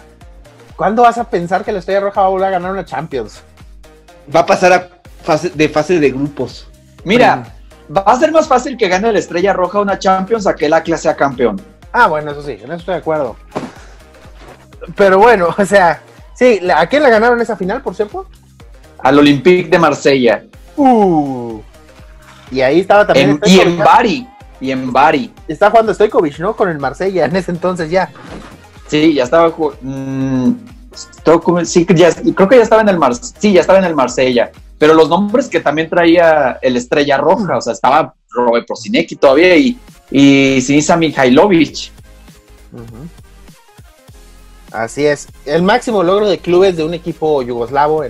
¿Cuándo vas a pensar que la Estrella Roja va a volver a ganar una Champions? Va a pasar a fase de grupos. Mira, va a ser más fácil que gane la Estrella Roja una Champions a que el Atlas sea campeón. Ah, bueno, eso sí, en eso estoy de acuerdo. Pero bueno, o sea, sí, ¿a quién le ganaron esa final, por cierto? Al Olympique de Marsella. Y ahí estaba también. Y en Bari. Está jugando Stojkovic, ¿no? Con el Marsella en ese entonces ya. Sí, ya estaba. Sí, creo que ya estaba en el ya estaba en el Marsella. Pero los nombres que también traía el Estrella Roja, o sea, estaba Robert Prosinecki todavía y Sinisa Mihajlovic. Así es. El máximo logro de clubes de un equipo yugoslavo,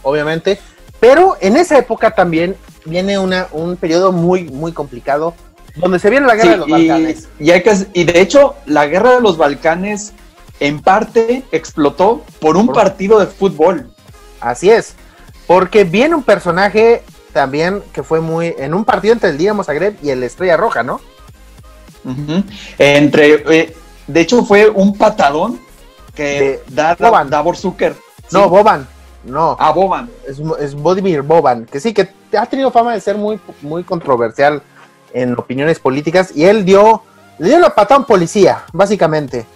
obviamente. Pero en esa época también viene un periodo muy, muy complicado, donde se viene la guerra de los Balcanes. Y de hecho, la guerra de los Balcanes en parte explotó por un partido de fútbol. Así es, porque viene un personaje también que fue en un partido entre el Dinamo Zagreb y el Estrella Roja, ¿no? De hecho fue un patadón que Davor Zucker. ¿Sí? No, Boban. No. Boban. Es Vladimir Boban, que sí, que ha tenido fama de ser muy, muy controversial en opiniones políticas, y él le dio la patada a un policía, básicamente.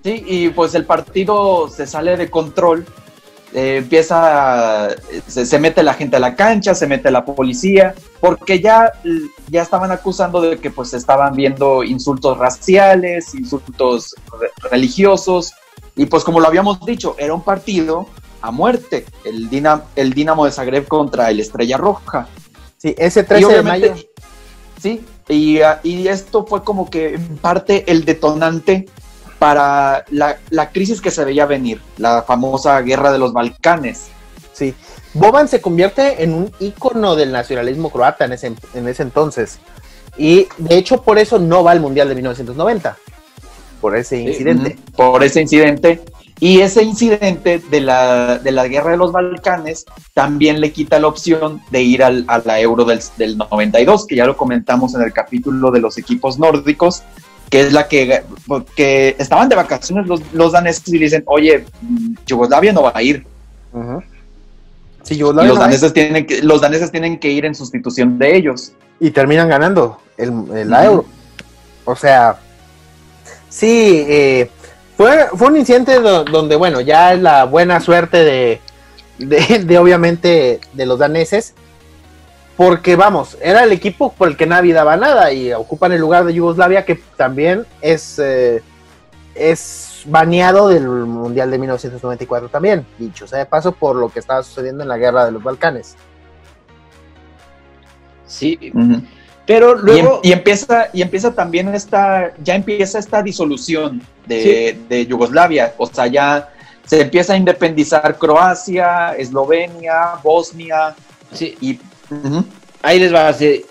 Sí, y pues el partido se sale de control, se mete la gente a la cancha, se mete la policía, porque ya estaban acusando de que pues estaban viendo insultos raciales, insultos religiosos, y pues como lo habíamos dicho, era un partido a muerte, el Dinamo de Zagreb contra el Estrella Roja. Sí, ese 13 de mayo. Sí, y esto fue como que en parte el detonante para la crisis que se veía venir, la famosa guerra de los Balcanes. Sí, Boban se convierte en un ícono del nacionalismo croata en ese entonces, y de hecho por eso no va al Mundial de 1990, por ese incidente. Por ese incidente, y ese incidente de la guerra de los Balcanes también le quita la opción de ir a la Euro del 92, que ya lo comentamos en el capítulo de los equipos nórdicos, que es la que estaban de vacaciones los daneses y dicen, oye, Yugoslavia no va a ir. Sí, y los daneses tienen que ir en sustitución de ellos. Y terminan ganando la Euro. O sea, sí, fue un incidente donde, bueno, ya es la buena suerte de obviamente de los daneses, porque vamos, era el equipo por el que nadie daba nada y ocupan el lugar de Yugoslavia, que también es baneado del Mundial de 1994 también, dicho sea de paso, por lo que estaba sucediendo en la guerra de los Balcanes. Sí, pero luego... Y empieza también esta disolución de Yugoslavia, o sea, ya se empieza a independizar Croacia, Eslovenia, Bosnia, sí. Y ahí les va a hacer...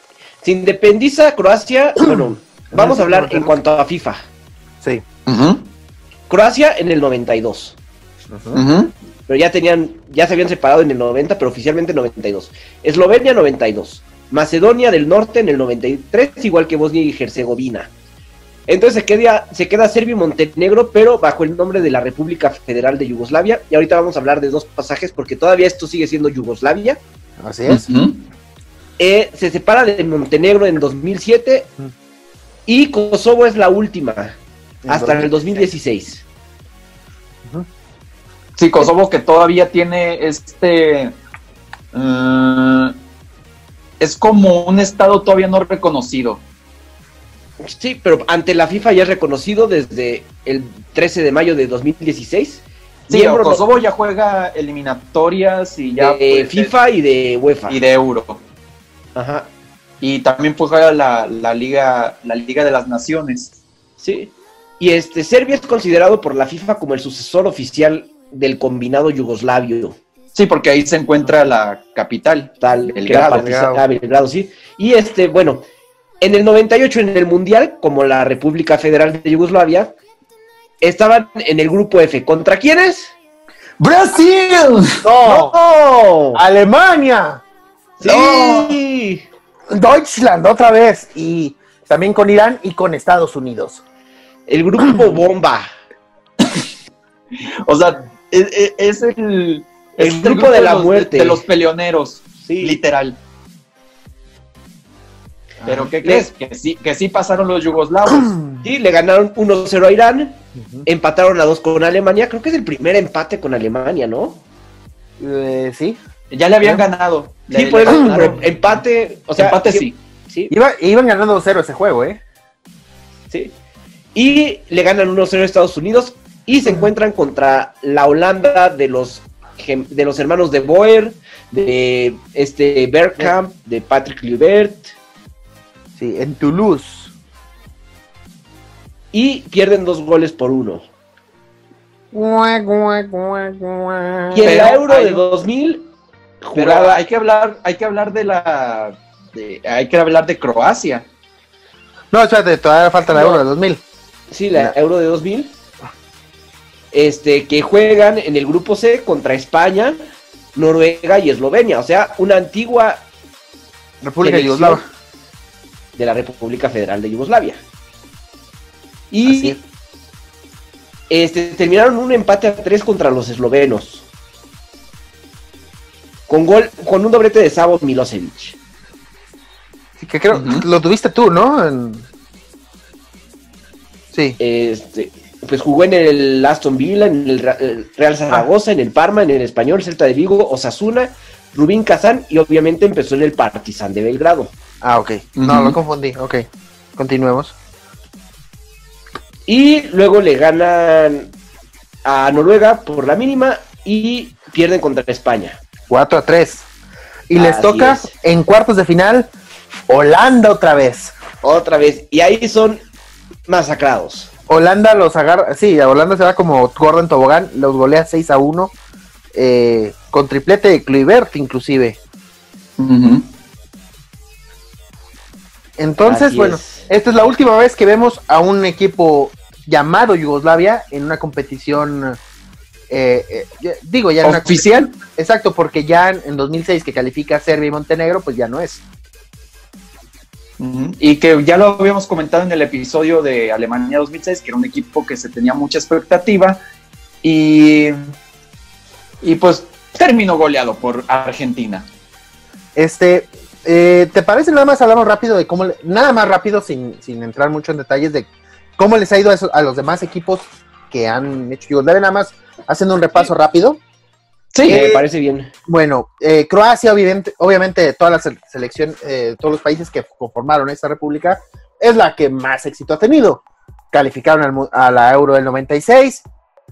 Se independiza Croacia, bueno, vamos a hablar en cuanto a FIFA. Sí. Croacia en el 92. Pero ya se habían separado en el 90, pero oficialmente en el 92. Eslovenia 92. Macedonia del Norte en el 93, igual que Bosnia y Herzegovina. Entonces se queda Serbia y Montenegro, pero bajo el nombre de la República Federal de Yugoslavia. Y ahorita vamos a hablar de dos pasajes, porque todavía esto sigue siendo Yugoslavia. Así es. Se separa de Montenegro en 2007 y Kosovo es la última, hasta el 2016. Sí, Kosovo que todavía tiene es como un estado todavía no reconocido. Sí, pero ante la FIFA ya es reconocido desde el 13 de mayo de 2016. Sí, Kosovo ya juega eliminatorias y ya de FIFA y de UEFA. Y de Euro. Ajá. Y también pues juega la Liga de las Naciones. Sí. Y Serbia es considerado por la FIFA como el sucesor oficial del combinado yugoslavio. Sí, porque ahí se encuentra la capital, Belgrado, sí. Y bueno, en el 98 en el Mundial, como la República Federal de Yugoslavia, estaban en el grupo F. ¿Contra quiénes? ¡Brasil! ¡No! ¡Alemania! ¡Sí! Deutschland otra vez. Y también con Irán y con Estados Unidos. El grupo Bomba. O sea, es el grupo de la muerte. De los peleoneros, sí. Literal. Pero ¿qué crees? Que sí pasaron los yugoslavos. Sí, le ganaron 1-0 a Irán, empataron a 2 con Alemania. Creo que es el primer empate con Alemania, ¿no? Sí. Ya le habían ganado. Sí, por eso, pero empate, o sea... Empate sí. Iban ganando 2-0 ese juego, ¿eh? Sí. Y le ganan 1-0 a Estados Unidos y se encuentran contra la Holanda de los hermanos de Boer, de Bergkamp, de Patrick Kluivert. Sí, en Toulouse. Y pierden 2-1. Y en la Euro de 2000 jugada, hay que hablar de Croacia. No, espérate, todavía falta la Euro de 2000. Sí, la Euro de 2000. Que juegan en el grupo C contra España, Noruega y Eslovenia. O sea, una antigua República Yugoslava de la República Federal de Yugoslavia. Y terminaron un empate a 3 contra los eslovenos. Con un doblete de Savo Milosevic. Sí, que creo lo tuviste tú, ¿no? Sí. Pues jugó en el Aston Villa, en el Real Zaragoza, en el Parma, en el Español, Celta de Vigo, Osasuna, Rubín Kazán y obviamente empezó en el Partizan de Belgrado. Ah, ok. No, lo confundí. Ok. Continuemos. Y luego le ganan a Noruega por la mínima y pierden contra España. 4-3. Y les toca en cuartos de final Holanda otra vez. Y ahí son masacrados. Holanda los agarra, sí, a Holanda se va como Gordon Tobogán, los golea 6-1, con triplete de Kluivert inclusive. Entonces, Así bueno, esta es la última vez que vemos a un equipo llamado Yugoslavia en una competición, ya oficial. Exacto, porque ya en 2006 que califica Serbia y Montenegro, pues ya no es. Y que ya lo habíamos comentado en el episodio de Alemania 2006, que era un equipo que se tenía mucha expectativa y pues terminó goleado por Argentina. ¿Te parece? Nada más hablamos rápido de cómo, nada más rápido sin entrar mucho en detalles de cómo les ha ido a los demás equipos que han hecho Yugoslavia, nada más haciendo un repaso rápido. Sí, me parece bien. Bueno, Croacia, obviamente, toda la selección, todos los países que conformaron esta república, es la que más éxito ha tenido. Calificaron a la Euro del 96,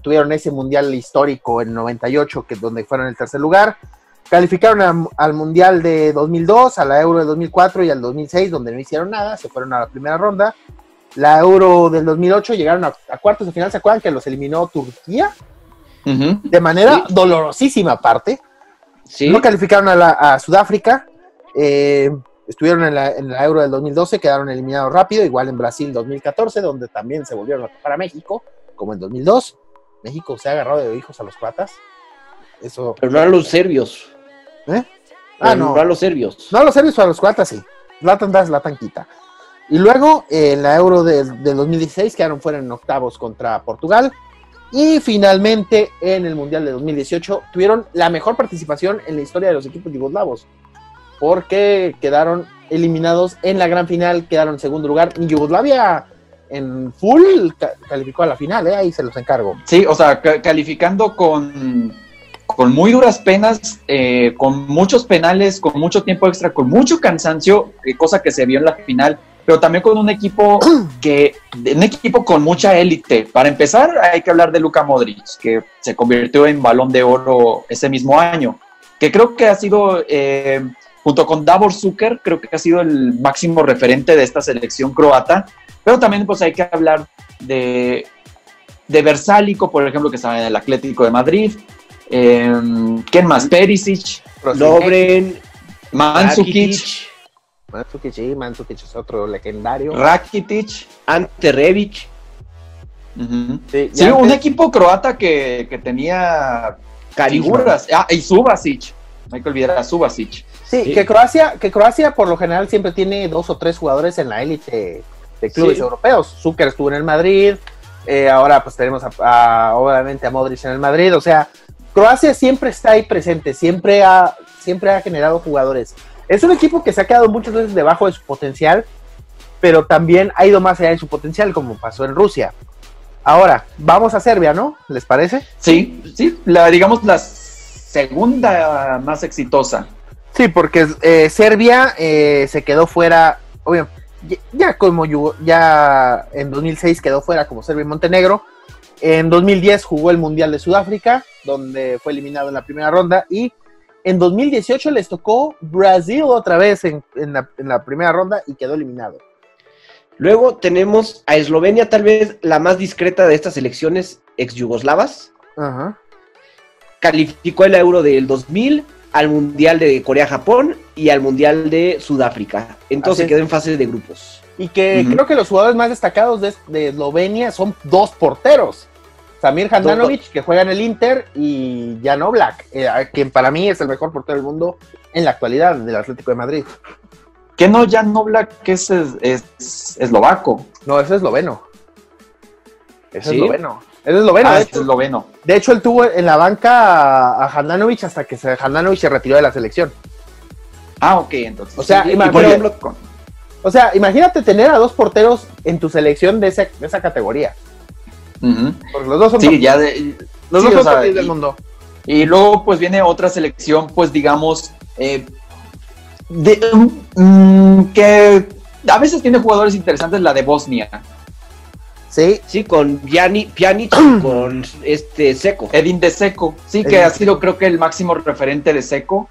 tuvieron ese mundial histórico en 98, que es donde fueron el tercer lugar. Calificaron al mundial de 2002, a la Euro de 2004 y al 2006, donde no hicieron nada, se fueron a la primera ronda. La Euro del 2008 llegaron a cuartos de final, ¿se acuerdan que los eliminó Turquía? De manera dolorosísima aparte. No calificaron a Sudáfrica. estuvieron en la Euro del 2012, quedaron eliminados rápido, igual en Brasil 2014, donde también se volvieron a tocar a México, como en 2002. México se ha agarrado de hijos a los croatas. Eso. Pero no a los serbios. ¿Eh? No a los serbios. No a los serbios, pero a los croatas sí. Zlatan da, Zlatan quita. Y luego en la Euro del 2016 quedaron fuera en octavos contra Portugal. Y finalmente en el Mundial de 2018 tuvieron la mejor participación en la historia de los equipos yugoslavos, porque quedaron eliminados en la gran final, quedaron en segundo lugar. Yugoslavia en full calificó a la final, ahí se los encargo. Sí, o sea, calificando con muy duras penas, con muchos penales, con mucho tiempo extra, con mucho cansancio, cosa que se vio en la final, pero también con un equipo con mucha élite. Para empezar, hay que hablar de Luka Modric, que se convirtió en Balón de Oro ese mismo año, que creo que ha sido, junto con Davor Šuker, creo que ha sido el máximo referente de esta selección croata. Pero también pues hay que hablar de Versálico, por ejemplo, que estaba en el Atlético de Madrid. ¿Quién más? Perisic, Lovren, Mandzukic, Mandzukic es otro legendario. Rakitic, Ante Rebic. Uh-huh. Sí, un equipo croata que tenía figuras. Y Subasic, no hay que olvidar a Subasic. Sí, que Croacia por lo general siempre tiene 2 o 3 jugadores en la élite de clubes europeos. Šuker estuvo en el Madrid, ahora pues tenemos obviamente a Modric en el Madrid. O sea, Croacia siempre está ahí presente, siempre ha generado jugadores. Es un equipo que se ha quedado muchas veces debajo de su potencial, pero también ha ido más allá de su potencial, como pasó en Rusia. Ahora, vamos a Serbia, ¿no? ¿Les parece? Sí, digamos la segunda más exitosa. Sí, porque Serbia se quedó fuera, obviamente, ya en 2006 quedó fuera como Serbia y Montenegro. En 2010 jugó el Mundial de Sudáfrica, donde fue eliminado en la primera ronda, y en 2018 les tocó Brasil otra vez en la primera ronda y quedó eliminado. Luego tenemos a Eslovenia, tal vez la más discreta de estas selecciones ex-yugoslavas. Ajá. Calificó el Euro del 2000, al Mundial de Corea-Japón y al Mundial de Sudáfrica. Entonces quedó en fase de grupos. Y que creo que los jugadores más destacados de Eslovenia son 2 porteros. Samir Handanovic, que juega en el Inter, y Jan Oblak, quien para mí es el mejor portero del mundo en la actualidad del Atlético de Madrid. ¿Qué no Jan Oblak, que es eslovaco? No, es esloveno. Es ¿Sí? esloveno. Es esloveno. Es esloveno. De hecho, él tuvo en la banca a Handanovic hasta que Handanovic se retiró de la selección. Ah, ok, entonces. O sea, por ejemplo, imagínate tener a 2 porteros en tu selección de esa categoría. uh-huh. Porque los dos son los dos son del mundo. Y luego pues viene otra selección, pues digamos, que a veces tiene jugadores interesantes, la de Bosnia. Sí, con Pjanic y con Seco. Edin de Seco, sí, que ha sido creo que el máximo referente de Seco,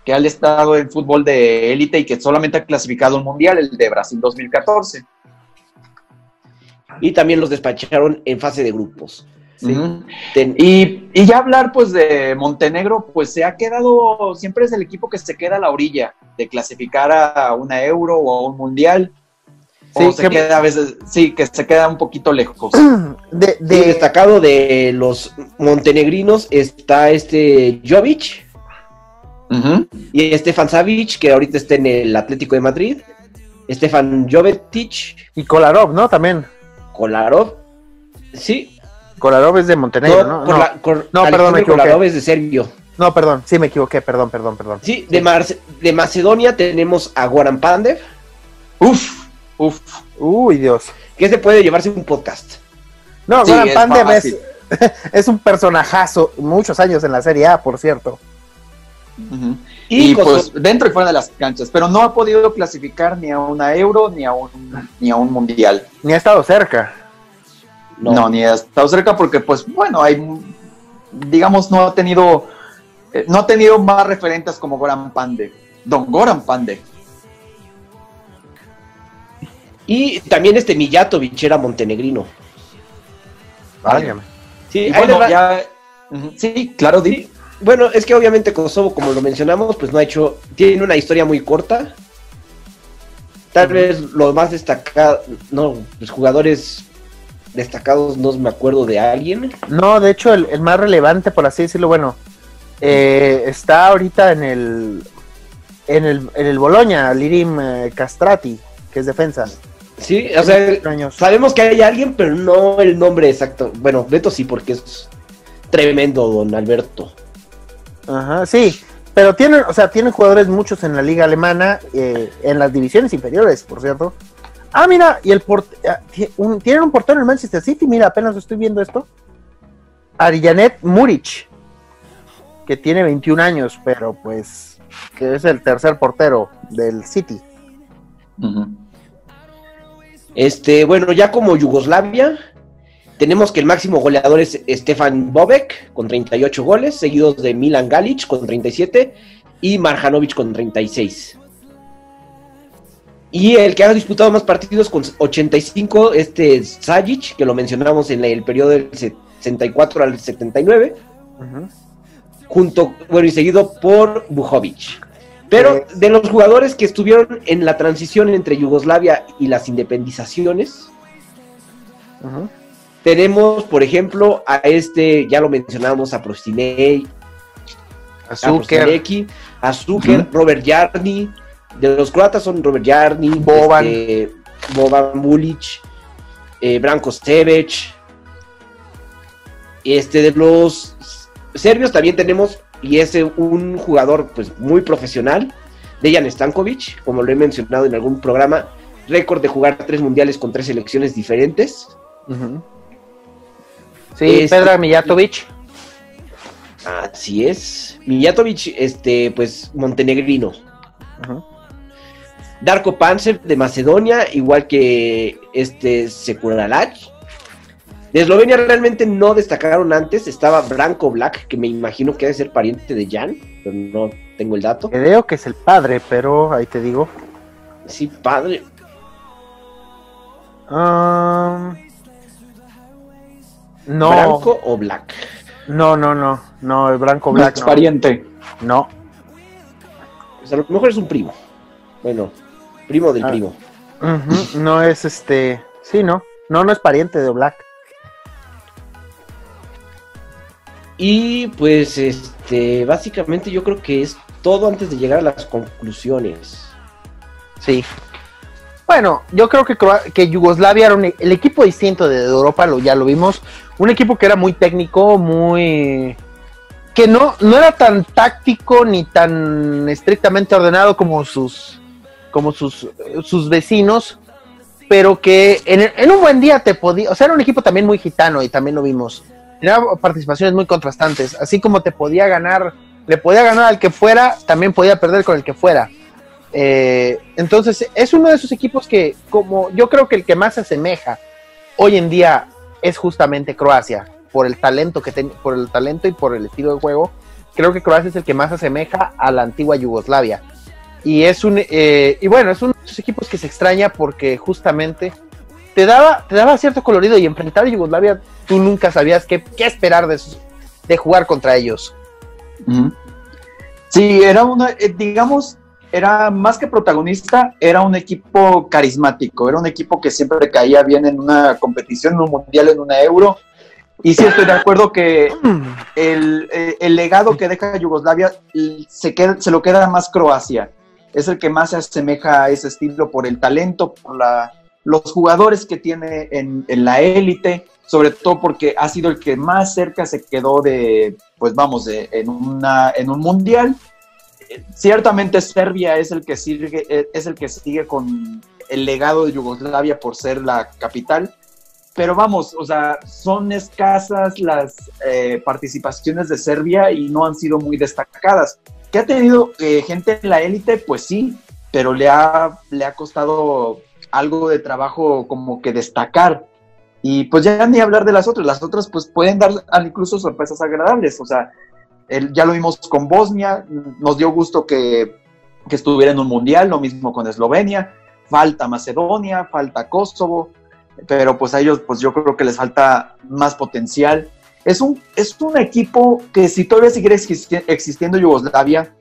que ha estado en fútbol de élite y que solamente ha clasificado un mundial, el de Brasil 2014. Y también los despacharon en fase de grupos. Sí. Uh-huh. Y ya hablar pues de Montenegro, pues se ha quedado, siempre es el equipo que se queda a la orilla de clasificar a una Euro o a un mundial. Sí, o se queda a veces, que se queda un poquito lejos. Destacado de los montenegrinos está Jovic, uh-huh, y Stefan Savic, que ahorita está en el Atlético de Madrid, Stefan Jovetic y Kolarov, ¿no? También. Kolarov, sí. Kolarov es de Montenegro, ¿no? Perdón, me equivoqué. Kolarov es de Serbio. No, perdón, sí me equivoqué, perdón. Sí, de Macedonia tenemos a Goran Pandev. Uf. Uy, Dios. Que se puede llevarse un podcast. No, sí, Goran Pandev es un personajazo, muchos años en la Serie A, por cierto. Uh-huh. Y pues dentro y fuera de las canchas, pero no ha podido clasificar ni a una Euro ni a un mundial. Ni ha estado cerca. No, ni ha estado cerca porque pues bueno, digamos no ha tenido más referentes como Goran Pandev. Don Goran Pandev. Y también Mijatovic era montenegrino. Válgame. Sí, bueno, sí, claro, di. Bueno, es que obviamente Kosovo, como lo mencionamos, pues tiene una historia muy corta. Tal vez los más destacados, no, los jugadores destacados no me acuerdo de alguien. No, de hecho el más relevante, por así decirlo, bueno, está ahorita en el Bologna, Lirim Castrati, que es defensa. Sí, o sea, sabemos que hay alguien, pero no el nombre exacto. Bueno, Beto sí, porque es tremendo, don Alberto. Ajá, sí, pero tienen jugadores muchos en la liga alemana, en las divisiones inferiores, por cierto. Ah, mira, y tienen un portero en el Manchester City, mira, apenas estoy viendo esto. Arijanet Muric, que tiene 21 años, pero pues que es el tercer portero del City. Uh-huh. Bueno, ya como Yugoslavia, tenemos que el máximo goleador es Stefan Bobek con 38 goles, seguidos de Milan Galic con 37 y Marjanovic con 36. Y el que ha disputado más partidos con 85, Sajic, que lo mencionamos en el periodo del 64 al 79, y seguido por Bujovic. Pero de los jugadores que estuvieron en la transición entre Yugoslavia y las independizaciones, tenemos, por ejemplo, a ya lo mencionamos, a Prostinei, a Zucker, Robert Jarni. De los croatas son Robert Jarni, Boban Mulic, Branko Stevic. De los serbios también tenemos, y es un jugador pues muy profesional, Dejan Stankovic, como lo he mencionado en algún programa, récord de jugar 3 mundiales con 3 selecciones diferentes. Sí, Predrag Mijatovic. Así es. Mijatovic, pues montenegrino. Darko Pancev de Macedonia, igual que Sekuralac. De Eslovenia realmente no destacaron antes. Estaba Branko Black, que me imagino que debe ser pariente de Jan, pero no tengo el dato. Creo que es el padre, pero ahí te digo. Sí, padre. No. ¿Branko o Black? No, el Branko Black. No es pariente. No. Pues a lo mejor es un primo. Bueno, primo del primo. No es sí, no es pariente de Black. Y pues básicamente yo creo que es todo antes de llegar a las conclusiones. Sí. Bueno, yo creo que Yugoslavia era el equipo distinto de Europa, ya lo vimos. Un equipo que era muy técnico, que no era tan táctico ni tan estrictamente ordenado como sus vecinos, pero que en un buen día te podía, o sea, era un equipo también muy gitano y también lo vimos. Tenía participaciones muy contrastantes, así como le podía ganar al que fuera, también podía perder con el que fuera. Entonces es uno de esos equipos que, como yo creo que el que más se asemeja hoy en día es justamente Croacia, por el talento por el talento y por el estilo de juego. Creo que Croacia es el que más se asemeja a la antigua Yugoslavia. Y es uno de esos equipos que se extraña porque justamente te daba cierto colorido, y enfrentar a Yugoslavia tú nunca sabías qué esperar de jugar contra ellos. Sí, era era más que protagonista, era un equipo carismático, era un equipo que siempre caía bien en una competición, en un mundial, en una Euro. Y sí estoy de acuerdo que el legado que deja Yugoslavia se lo queda más Croacia. Es el que más se asemeja a ese estilo por el talento, por los jugadores que tiene en la élite, sobre todo porque ha sido el que más cerca se quedó en un mundial. Ciertamente Serbia es el que sigue con el legado de Yugoslavia por ser la capital, pero vamos, o sea, son escasas las participaciones de Serbia y no han sido muy destacadas. ¿Que ha tenido gente en la élite? Pues sí, pero le ha costado algo de trabajo como que destacar. Y pues ya ni hablar de las otras pues pueden dar incluso sorpresas agradables. O sea, ya lo vimos con Bosnia, nos dio gusto que estuviera en un mundial, lo mismo con Eslovenia, falta Macedonia, falta Kosovo, pero pues a ellos pues yo creo que les falta más potencial. Es un equipo que si todavía siguiera existiendo Yugoslavia,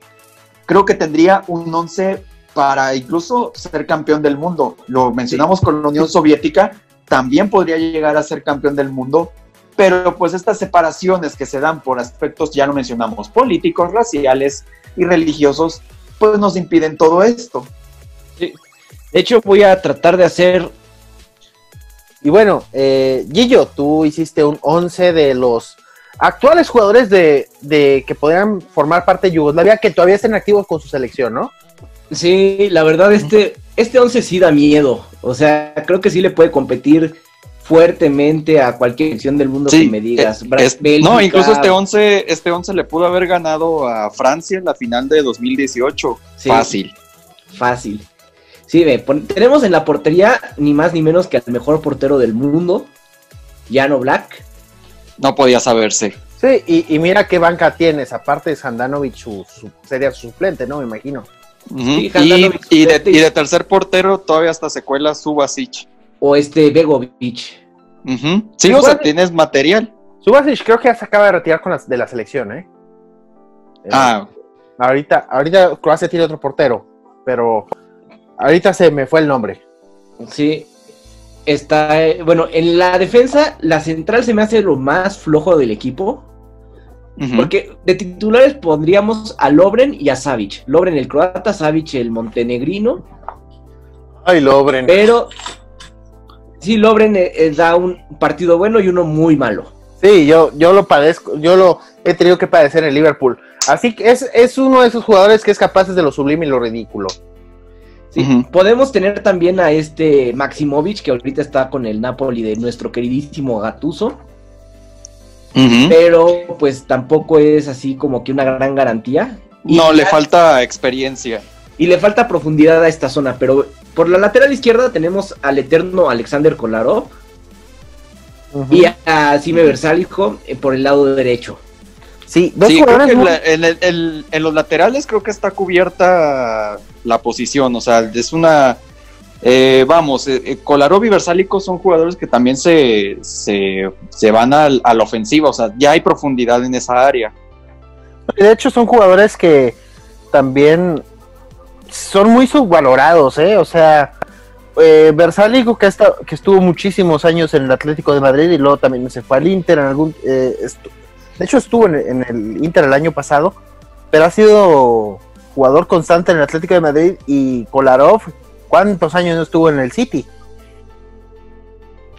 creo que tendría un 11 para incluso ser campeón del mundo. Lo mencionamos con la Unión Soviética, también podría llegar a ser campeón del mundo, pero pues estas separaciones que se dan por aspectos, ya lo mencionamos, políticos, raciales y religiosos, pues nos impiden todo esto. Sí. De hecho, voy a tratar de hacer... Y bueno, Gillo, tú hiciste un 11 de los actuales jugadores de que podrían formar parte de Yugoslavia, que todavía estén activos con su selección, ¿no? Sí, la verdad, este 11 sí da miedo. O sea, creo que sí le puede competir fuertemente a cualquier selección del mundo que me digas. Bélgica. No, incluso este 11 le pudo haber ganado a Francia en la final de 2018. Sí, fácil. Sí, tenemos en la portería ni más ni menos que al mejor portero del mundo, Jan Oblak. No podía saberse. Sí, y mira qué banca tienes, aparte de Handanovic, sería su suplente, ¿no? Me imagino. Sí, y de tercer portero todavía hasta secuela Subasic. O Begovic. Sí, o sea, tienes material. Subasic creo que ya se acaba de retirar de la selección, ¿eh? Ahorita Croacia tiene otro portero, pero ahorita se me fue el nombre. Sí. Está, bueno, en la defensa, la central se me hace lo más flojo del equipo. Porque de titulares pondríamos a Lovren y a Savic. Lovren el croata, Savic el montenegrino. Ay, Lovren. Pero sí, Lovren da un partido bueno y uno muy malo. Sí, yo lo padezco, yo lo he tenido que padecer en el Liverpool. Así que es uno de esos jugadores que es capaz de lo sublime y lo ridículo. Sí, podemos tener también a Maximovic, que ahorita está con el Napoli de nuestro queridísimo Gattuso. Pero pues tampoco es así como que una gran garantía. No, le falta experiencia. Y le falta profundidad a esta zona, pero por la lateral izquierda tenemos al eterno Alexander Kolarov y a Sime Versálico por el lado derecho. Sí, creo que en los laterales creo que está cubierta la posición, o sea, es una... Kolarov y Versálico son jugadores que también se van a la ofensiva, o sea, ya hay profundidad en esa área. De hecho, son jugadores que también son muy subvalorados, o sea, Versálico que estuvo muchísimos años en el Atlético de Madrid y luego también se fue al Inter de hecho estuvo en el Inter el año pasado, pero ha sido jugador constante en el Atlético de Madrid. Y Kolarov, ¿cuántos años no estuvo en el City?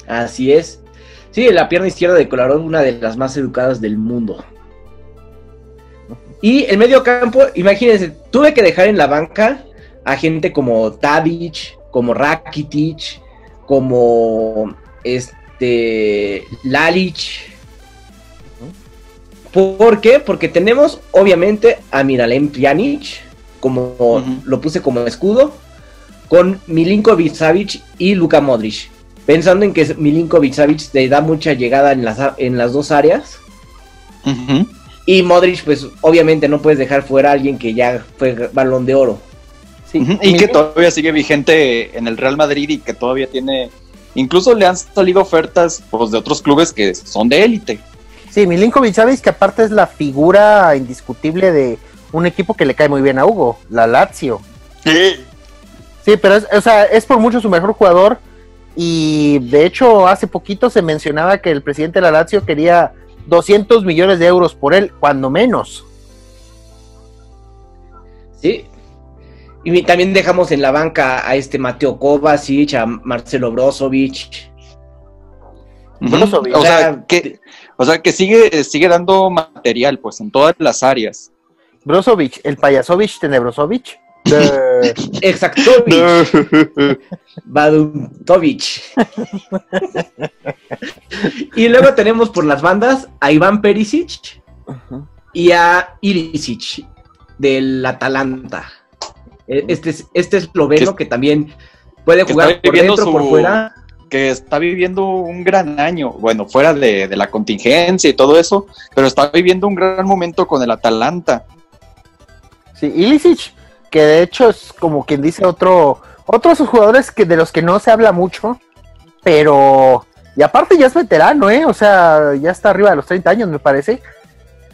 Así es. Sí, la pierna izquierda de Kolarov, una de las más educadas del mundo. Y el medio campo, imagínense, tuve que dejar en la banca a gente como Tadic, como Rakitic, como Lalic. ¿Por qué? Porque tenemos obviamente a Miralem Pjanic, como lo puse como escudo, con Milinkovic Savic y Luka Modric, pensando en que Milinkovic Savic te da mucha llegada en las dos áreas. Y Modric, pues obviamente no puedes dejar fuera a alguien que ya fue Balón de Oro. Sí. Y que todavía sigue vigente en el Real Madrid y que todavía tiene... Incluso le han salido ofertas pues, de otros clubes que son de élite. Sí, Milinkovic Savic, que aparte es la figura indiscutible de un equipo que le cae muy bien a Hugo, la Lazio. Sí, pero es por mucho su mejor jugador. Y de hecho, hace poquito se mencionaba que el presidente de la Lazio quería 200 millones de euros por él, cuando menos. Sí. Y también dejamos en la banca a Mateo Kovacic, a Marcelo Brozovic. O sea que sigue dando material, pues, en todas las áreas. Brozovic, el Payasovich Tenebrozovic. Exactovich. Baduntovic. Y luego tenemos por las bandas a Iván Perisic y a Ilicic del Atalanta. Este esloveno que también puede jugar por dentro, por fuera. Que está viviendo un gran año, bueno, fuera de la contingencia y todo eso, pero está viviendo un gran momento con el Atalanta. Sí, Ilicic, que de hecho es como quien dice otro de esos jugadores de los que no se habla mucho, pero y aparte ya es veterano, o sea, ya está arriba de los 30 años me parece,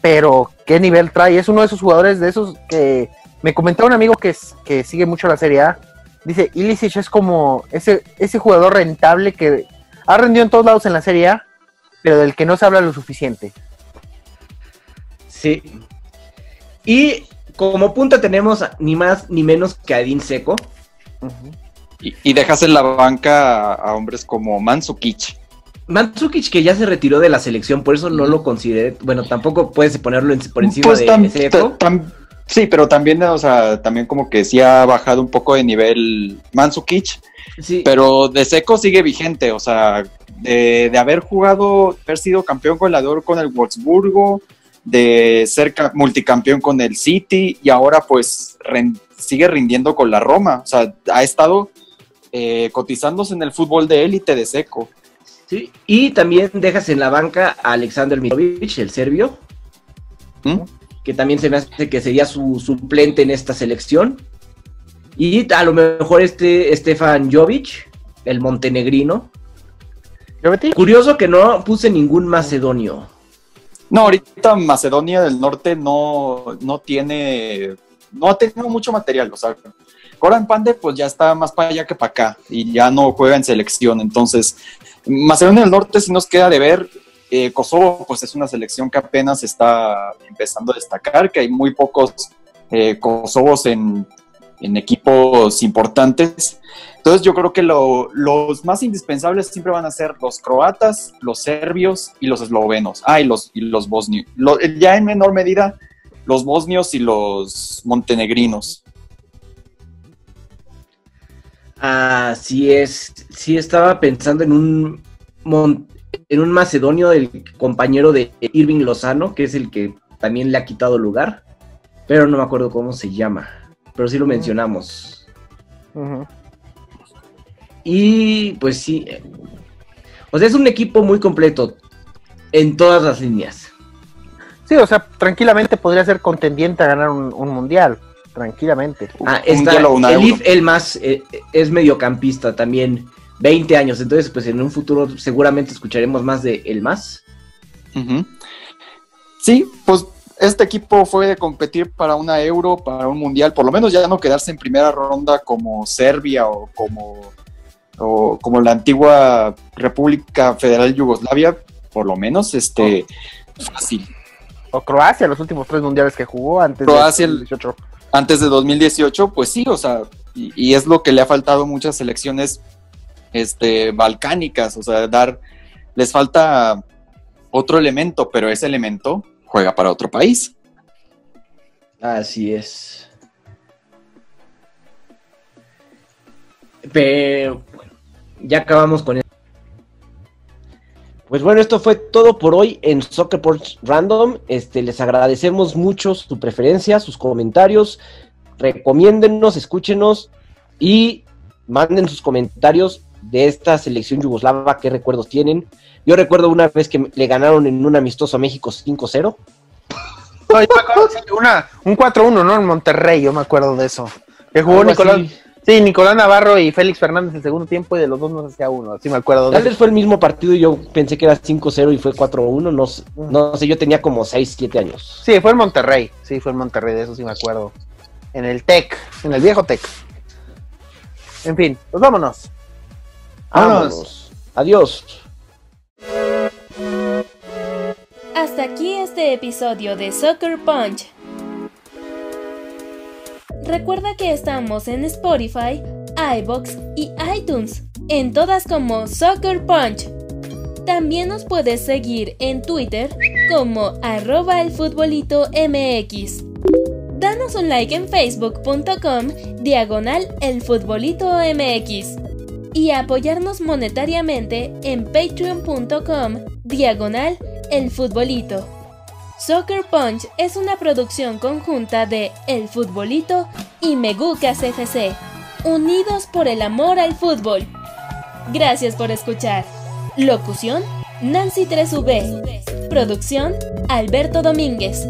pero qué nivel trae, es uno de esos jugadores de esos que Me comentaba un amigo que sigue mucho la Serie A. Dice, Ilicic es como ese jugador rentable que ha rendido en todos lados en la Serie A, pero del que no se habla lo suficiente. Sí. Y como punta tenemos ni más ni menos que a Edin Dzeko. Uh-huh. Y dejas en la banca a hombres como Mandzukic. Mandzukic, que ya se retiró de la selección, por eso no lo consideré. Bueno, tampoco puedes ponerlo por encima Pues de Dzeko. Sí, pero también, o sea, también como que sí ha bajado un poco de nivel Mandzukic, Sí. pero de Dzeko sigue vigente, o sea, de haber sido campeón goleador con el Wolfsburgo, de ser multicampeón con el City, y ahora pues sigue rindiendo con la Roma, o sea, ha estado cotizándose en el fútbol de élite de Dzeko. Sí, y también dejas en la banca a Aleksandar Mitrovic, el serbio, que también se me hace que sería su suplente en esta selección. Y a lo mejor Stefan Jovic, el montenegrino. ¿Jovetic? Curioso que no puse ningún macedonio. No, ahorita Macedonia del Norte no ha tenido mucho material, o sea, Goran Pandev pues ya está más para allá que para acá y ya no juega en selección, entonces Macedonia del Norte sí nos queda de ver. Kosovo pues es una selección que apenas está empezando a destacar, que hay muy pocos Kosovos en equipos importantes, entonces yo creo que los más indispensables siempre van a ser los croatas, los serbios y los eslovenos, y los bosnios, ya en menor medida los bosnios y los montenegrinos. Así es, sí estaba pensando en un macedonio, el compañero de Irving Lozano, que es el que también le ha quitado lugar, pero no me acuerdo cómo se llama, pero sí lo mencionamos. Uh-huh. Y pues sí, o sea, es un equipo muy completo en todas las líneas. Sí, o sea, tranquilamente podría ser contendiente a ganar un mundial, tranquilamente. Elif Elmas es mediocampista también, 20 años, entonces pues en un futuro seguramente escucharemos más de Elmas. Uh-huh. Sí, pues este equipo fue de competir para una Euro, para un mundial, por lo menos ya no quedarse en primera ronda como Serbia o como la antigua República Federal Yugoslavia, por lo menos fácil. O Croacia, los últimos 3 mundiales que jugó antes de 2018. Antes de 2018, pues sí, o sea, y es lo que le ha faltado a muchas selecciones balcánicas, o sea, les falta otro elemento, pero ese elemento juega para otro país. Así es. Pero bueno, ya acabamos con esto. Pues bueno, esto fue todo por hoy en Soccer Punch Random. Les agradecemos mucho su preferencia, sus comentarios. Recomiéndennos, escúchenos y manden sus comentarios de esta selección yugoslava, qué recuerdos tienen. Yo recuerdo una vez que le ganaron en un amistoso a México 5-0. No, yo me acuerdo, sí, un 4-1, ¿no? En Monterrey, yo me acuerdo de eso. Que jugó Nicolás. Sí, Nicolás Navarro y Félix Fernández el segundo tiempo y de los dos nos hacía uno, así me acuerdo. Tal vez fue el mismo partido y yo pensé que era 5-0 y fue 4-1, no sé, yo tenía como 6, 7 años. Sí, fue en Monterrey, de eso sí me acuerdo. En el TEC, en el viejo TEC. En fin, pues vámonos. Vámonos. Adiós. Hasta aquí este episodio de Soccer Punch. Recuerda que estamos en Spotify, iVoox y iTunes, en todas como Soccer Punch. También nos puedes seguir en Twitter como @elfutbolito_mx. Danos un like en facebook.com/elfutbolito_mx y apoyarnos monetariamente en patreon.com/elfutbolito. Soccer Punch es una producción conjunta de El Futbolito y Megucas FC, unidos por el amor al fútbol. Gracias por escuchar. Locución: Nancy 3V. Producción: Alberto Domínguez.